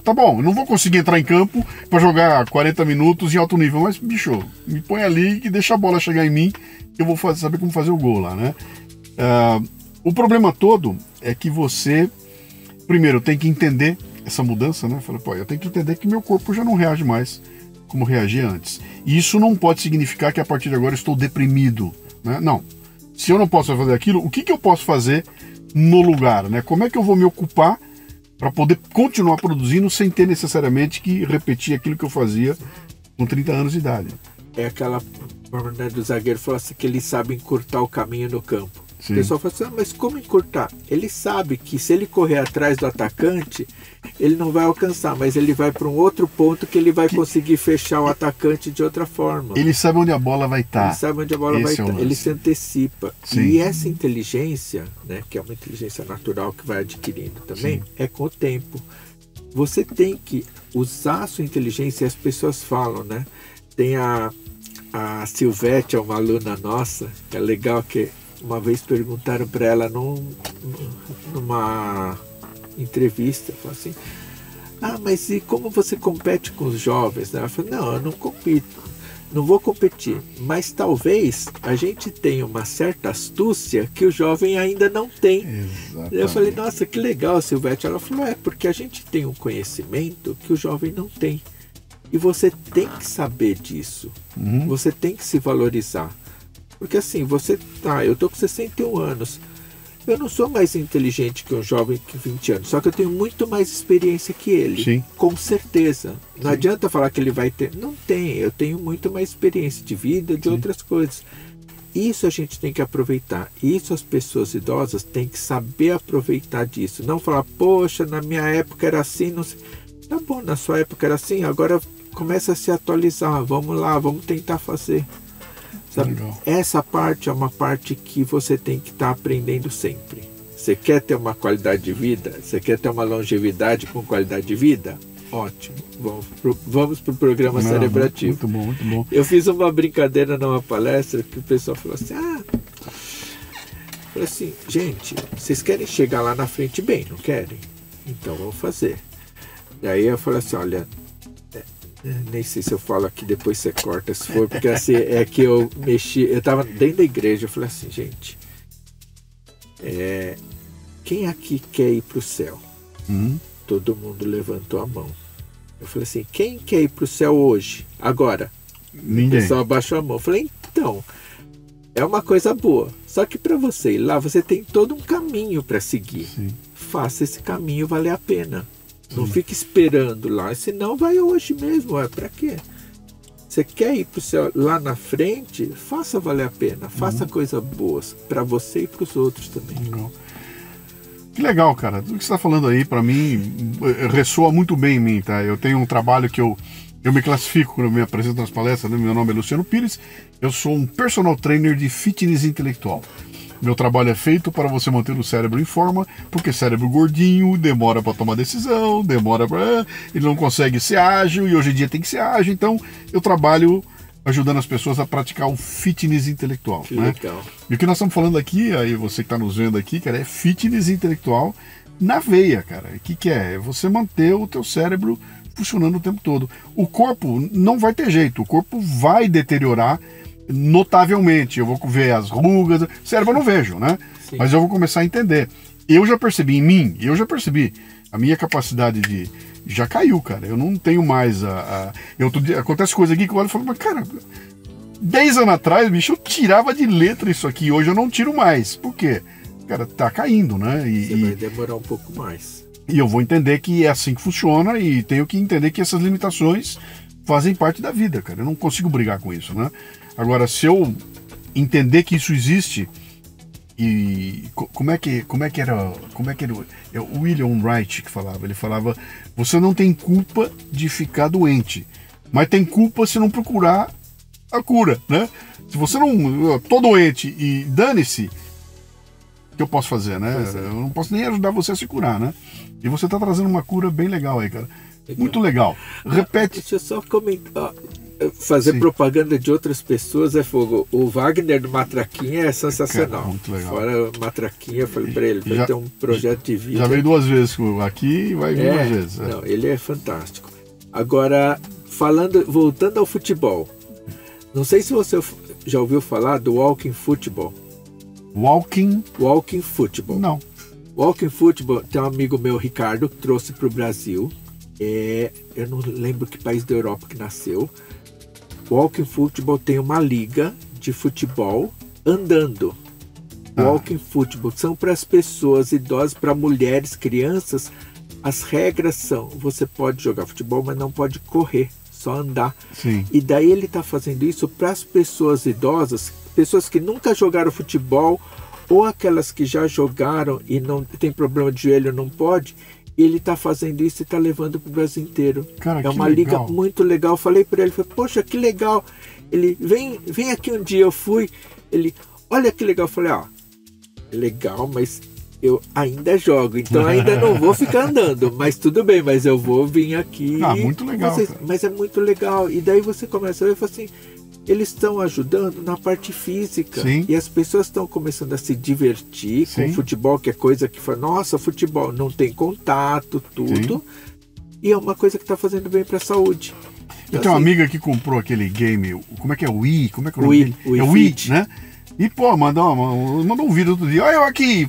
tá bom, eu não vou conseguir entrar em campo para jogar 40 minutos em alto nível, mas, bicho, me põe ali e deixa a bola chegar em mim, que eu vou saber como fazer o gol lá, né? O problema todo é que você, primeiro, tem que entender essa mudança, né? Eu tenho que entender que meu corpo já não reage mais como reagia antes. E isso não pode significar que a partir de agora eu estou deprimido, né? Não. Se eu não posso fazer aquilo, o que eu posso fazer no lugar, né? Como é que eu vou me ocupar para poder continuar produzindo sem ter necessariamente que repetir aquilo que eu fazia com 30 anos de idade? É aquela forma, né, do zagueiro falar assim, que ele sabe encurtar o caminho no campo. Sim. O pessoal fala assim, mas como encurtar? Ele sabe que se ele correr atrás do atacante, ele não vai alcançar, mas ele vai para um outro ponto que ele vai conseguir fechar o atacante de outra forma. Ele sabe onde a bola vai estar. Ele sabe onde a bola vai estar. Ele se antecipa. Sim. E essa inteligência, né, que é uma inteligência natural que vai adquirindo também, sim, é com o tempo. Você tem que usar a sua inteligência, e as pessoas falam, né? Tem a Silvete, é uma aluna nossa, que é legal, que uma vez perguntaram para ela numa entrevista, falaram assim, mas e como você compete com os jovens? Ela falou, não, eu não compito, não vou competir, mas talvez a gente tenha uma certa astúcia que o jovem ainda não tem. Exatamente. Eu falei, nossa, que legal, Silvete. Ela falou, porque a gente tem um conhecimento que o jovem não tem. E você tem que saber disso. Uhum. Você tem que se valorizar. Porque assim, eu tô com 61 anos. Eu não sou mais inteligente que um jovem de 20 anos, só que eu tenho muito mais experiência que ele. Sim. Com certeza. Não Sim. adianta falar que ele vai ter. Não tem. Eu tenho muito mais experiência de vida, de outras coisas. Isso a gente tem que aproveitar. Isso as pessoas idosas têm que saber aproveitar disso. Não falar, poxa, na minha época era assim, não sei. Tá bom, na sua época era assim, agora começa a se atualizar. Vamos lá, vamos tentar fazer. Sabe? Essa parte é uma parte que você tem que estar aprendendo sempre. Você quer ter uma qualidade de vida? Você quer ter uma longevidade com qualidade de vida? Ótimo. Vamos para o programa cerebrativo. Muito bom, muito bom. Eu fiz uma brincadeira numa palestra que o pessoal falou assim, falei assim, gente, vocês querem chegar lá na frente bem, não querem? Então vamos fazer. E aí eu falei assim, olha, nem sei se eu falo aqui, depois você corta se for, porque assim, é que eu estava dentro da igreja, eu falei assim, gente, quem aqui quer ir para o céu? Todo mundo levantou a mão. Eu falei assim, quem quer ir para o céu hoje? Agora? Ninguém. O pessoal abaixou a mão. Eu falei, então, é uma coisa boa, só que para você ir lá, você tem todo um caminho para seguir. Sim. Faça esse caminho valer a pena. Não fique esperando lá, senão vai hoje mesmo. Para quê? Você quer ir para o céu lá na frente? Faça valer a pena. Faça coisas boas para você e para os outros também. Que legal, cara. Tudo que você está falando aí, para mim, ressoa muito bem em mim, tá? Eu tenho um trabalho que eu me classifico quando eu me apresento nas palestras, né? Meu nome é Luciano Pires. Eu sou um personal trainer de fitness intelectual. Meu trabalho é feito para você manter o cérebro em forma, porque cérebro gordinho demora para tomar decisão, ele não consegue ser ágil, e hoje em dia tem que ser ágil. Então, eu trabalho ajudando as pessoas a praticar o fitness intelectual. Que né? legal. E o que nós estamos falando aqui, aí você que está nos vendo aqui, cara, é fitness intelectual na veia, cara. O que é? É você manter o teu cérebro funcionando o tempo todo. O corpo não vai ter jeito, o corpo vai deteriorar notavelmente. Eu vou ver as rugas, cérebro eu não vejo, né? Sim. Mas eu vou começar a entender. Eu já percebi em mim, a minha capacidade já caiu, cara. Eu não tenho mais acontece coisa aqui que eu olho e falo, mas cara, 10 anos atrás, bicho, eu tirava de letra isso aqui, hoje eu não tiro mais. Por quê? Cara, tá caindo, né? Você vai demorar um pouco mais. E eu vou entender que é assim que funciona e tenho que entender que essas limitações fazem parte da vida, cara. Eu não consigo brigar com isso, né? Agora, se eu entender que isso existe, e como é que era o William Wright que falava? Ele falava, você não tem culpa de ficar doente, mas tem culpa se não procurar a cura, né? Se você não, tô doente e dane-se, o que eu posso fazer, né? Eu não posso nem ajudar você a se curar, né? E você tá trazendo uma cura bem legal aí, cara. Legal. Muito legal. Repete. Deixa eu só comentar. Fazer propaganda de outras pessoas é fogo. O Wagner do Matraquinha é sensacional. Cara, muito legal. Fora Matraquinha, eu falei para ele, vai ter um projeto de vida. Já veio 2 vezes aqui e vai vir mais vezes. Não, ele é fantástico. Agora, voltando ao futebol. Não sei se você já ouviu falar do Walking Football. Walking Football. Não. Walking Football, tem um amigo meu, Ricardo, que trouxe para o Brasil. Eu não lembro que país da Europa que nasceu. Walking Football tem uma liga de futebol andando. Walking Football são para as pessoas idosas, para mulheres, crianças. As regras são, você pode jogar futebol, mas não pode correr, só andar. Sim. E daí ele está fazendo isso para as pessoas idosas, pessoas que nunca jogaram futebol ou aquelas que já jogaram e não tem problema de joelho, não pode, e ele está fazendo isso e está levando para o Brasil inteiro. Cara, é uma liga muito legal. Falei para ele, poxa, que legal. Ele, vem aqui um dia. Eu fui, ele, olha que legal. Eu falei, legal, mas eu ainda jogo, então ainda não vou ficar andando, mas tudo bem, mas eu vou vir aqui. Muito legal. Mas é muito legal. E daí você começa a ver e fala assim, eles estão ajudando na parte física. Sim. E as pessoas estão começando a se divertir com futebol, que é coisa que fala, nossa, futebol não tem contato, tudo. Sim. E é uma coisa que está fazendo bem para a saúde. Eu tenho uma amiga que comprou aquele game, como é que é? Wii? Como é que é o nome dele? É o Wii, né? E, pô, mandou um vídeo outro dia, olha eu aqui!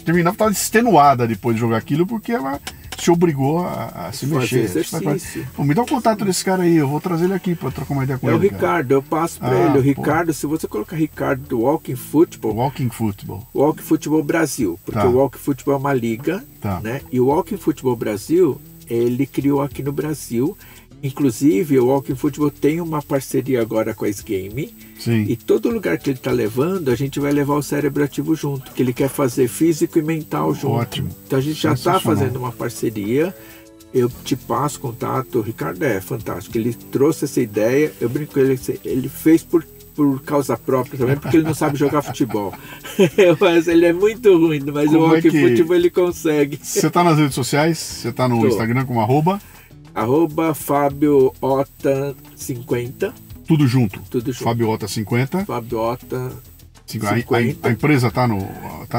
Terminava, estava extenuada depois de jogar aquilo, porque ela se obrigou a se mexer. Exercício. Pô, me dá o contato desse cara aí, eu vou trazer ele aqui para trocar uma ideia com ele. É o Ricardo, eu passo para ele. O Ricardo, se você colocar Ricardo do Walking Football. Walking Football. Walking Football Brasil, porque o Walking Football é uma liga, né? E o Walking Football Brasil, ele criou aqui no Brasil. Inclusive, o Walking Football tem uma parceria agora com a S-Game. Sim. E todo lugar que ele está levando, a gente vai levar o cérebro ativo junto, que ele quer fazer físico e mental junto. Ótimo. Então a gente já está fazendo uma parceria. Eu te passo contato. O Ricardo é fantástico. Ele trouxe essa ideia. Eu brinco com ele, ele fez por causa própria também, porque ele não sabe jogar futebol. Mas ele é muito ruim, mas o Walking Football ele consegue. Você está nas redes sociais? Você está no Instagram como @FabioOta50. Tudo junto. FabioOta50. FabioOta50. A empresa tá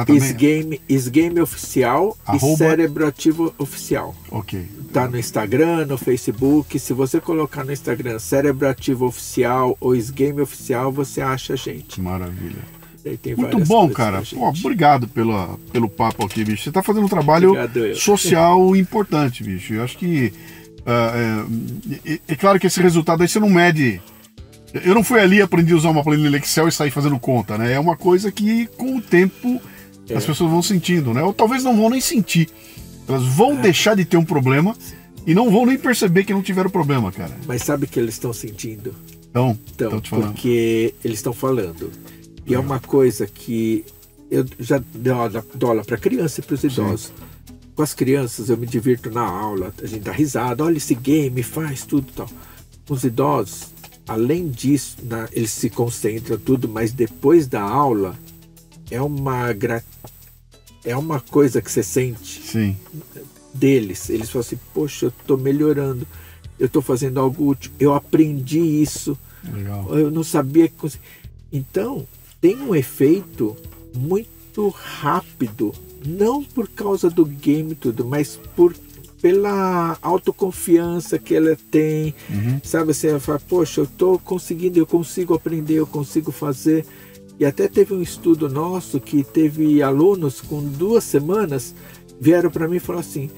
também? Isgame Oficial e Cérebro Ativo Oficial. Ok. Tá no Instagram, no Facebook. Se você colocar no Instagram Cérebro Ativo Oficial ou Isgame Oficial, você acha a gente. Maravilha. Tem muito bom, cara. Pô, obrigado pelo papo aqui, bicho. Você tá fazendo um trabalho social importante, bicho. Eu acho que é claro que esse resultado aí você não mede. Eu não fui ali, aprendi a usar uma planilha Excel e sair fazendo conta, né? É uma coisa que com o tempo as pessoas vão sentindo, né? Ou talvez não vão nem sentir. Elas vão deixar de ter um problema e não vão nem perceber que não tiveram problema, cara. Mas sabe o que eles estão sentindo? Então te falando. Porque eles estão falando. E é uma coisa que eu já dou aula para criança e para os idosos. Sim. Com as crianças eu me divirto na aula, a gente dá risada, olha esse game, faz tudo e tal. Com os idosos, além disso, eles se concentram tudo, mas depois da aula é uma coisa que você sente. Sim. Deles. Eles falam assim, poxa, eu estou melhorando, eu estou fazendo algo útil, eu aprendi isso. Legal. Eu não sabia que conseguia. Então, tem um efeito muito rápido, não por causa do game tudo, mas pela autoconfiança que ela tem. Sabe, você fala, poxa, eu estou conseguindo, eu consigo aprender, eu consigo fazer. E até teve um estudo nosso que teve alunos com 2 semanas vieram para mim e falaram assim,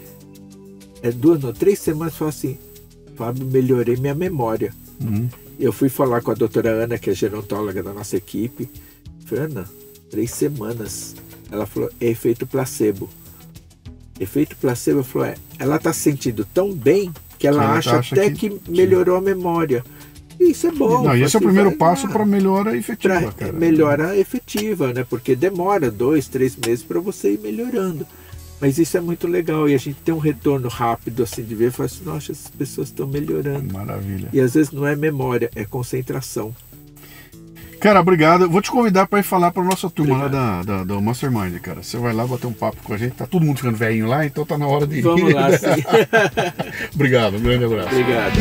3 semanas, falaram assim, Fábio, melhorei minha memória. Eu fui falar com a doutora Ana, que é gerontóloga da nossa equipe. Falei, Ana, 3 semanas. Ela falou, é efeito placebo. Efeito placebo, ela falou, ela está se sentindo tão bem que ela acha até que melhorou a memória. E isso é bom. Não, e esse é o primeiro passo para melhora efetiva, cara. Melhora efetiva, né? Porque demora 2, 3 meses para você ir melhorando. Mas isso é muito legal e a gente tem um retorno rápido assim de ver e fala assim, nossa, as pessoas estão melhorando. Maravilha. E às vezes não é memória, é concentração. Cara, obrigado. Vou te convidar para ir falar para nossa turma lá da Mastermind, cara. Você vai lá bater um papo com a gente. Tá todo mundo ficando velhinho lá, então tá na hora de ir. Vamos lá, sim. Obrigado, um grande abraço. Obrigado.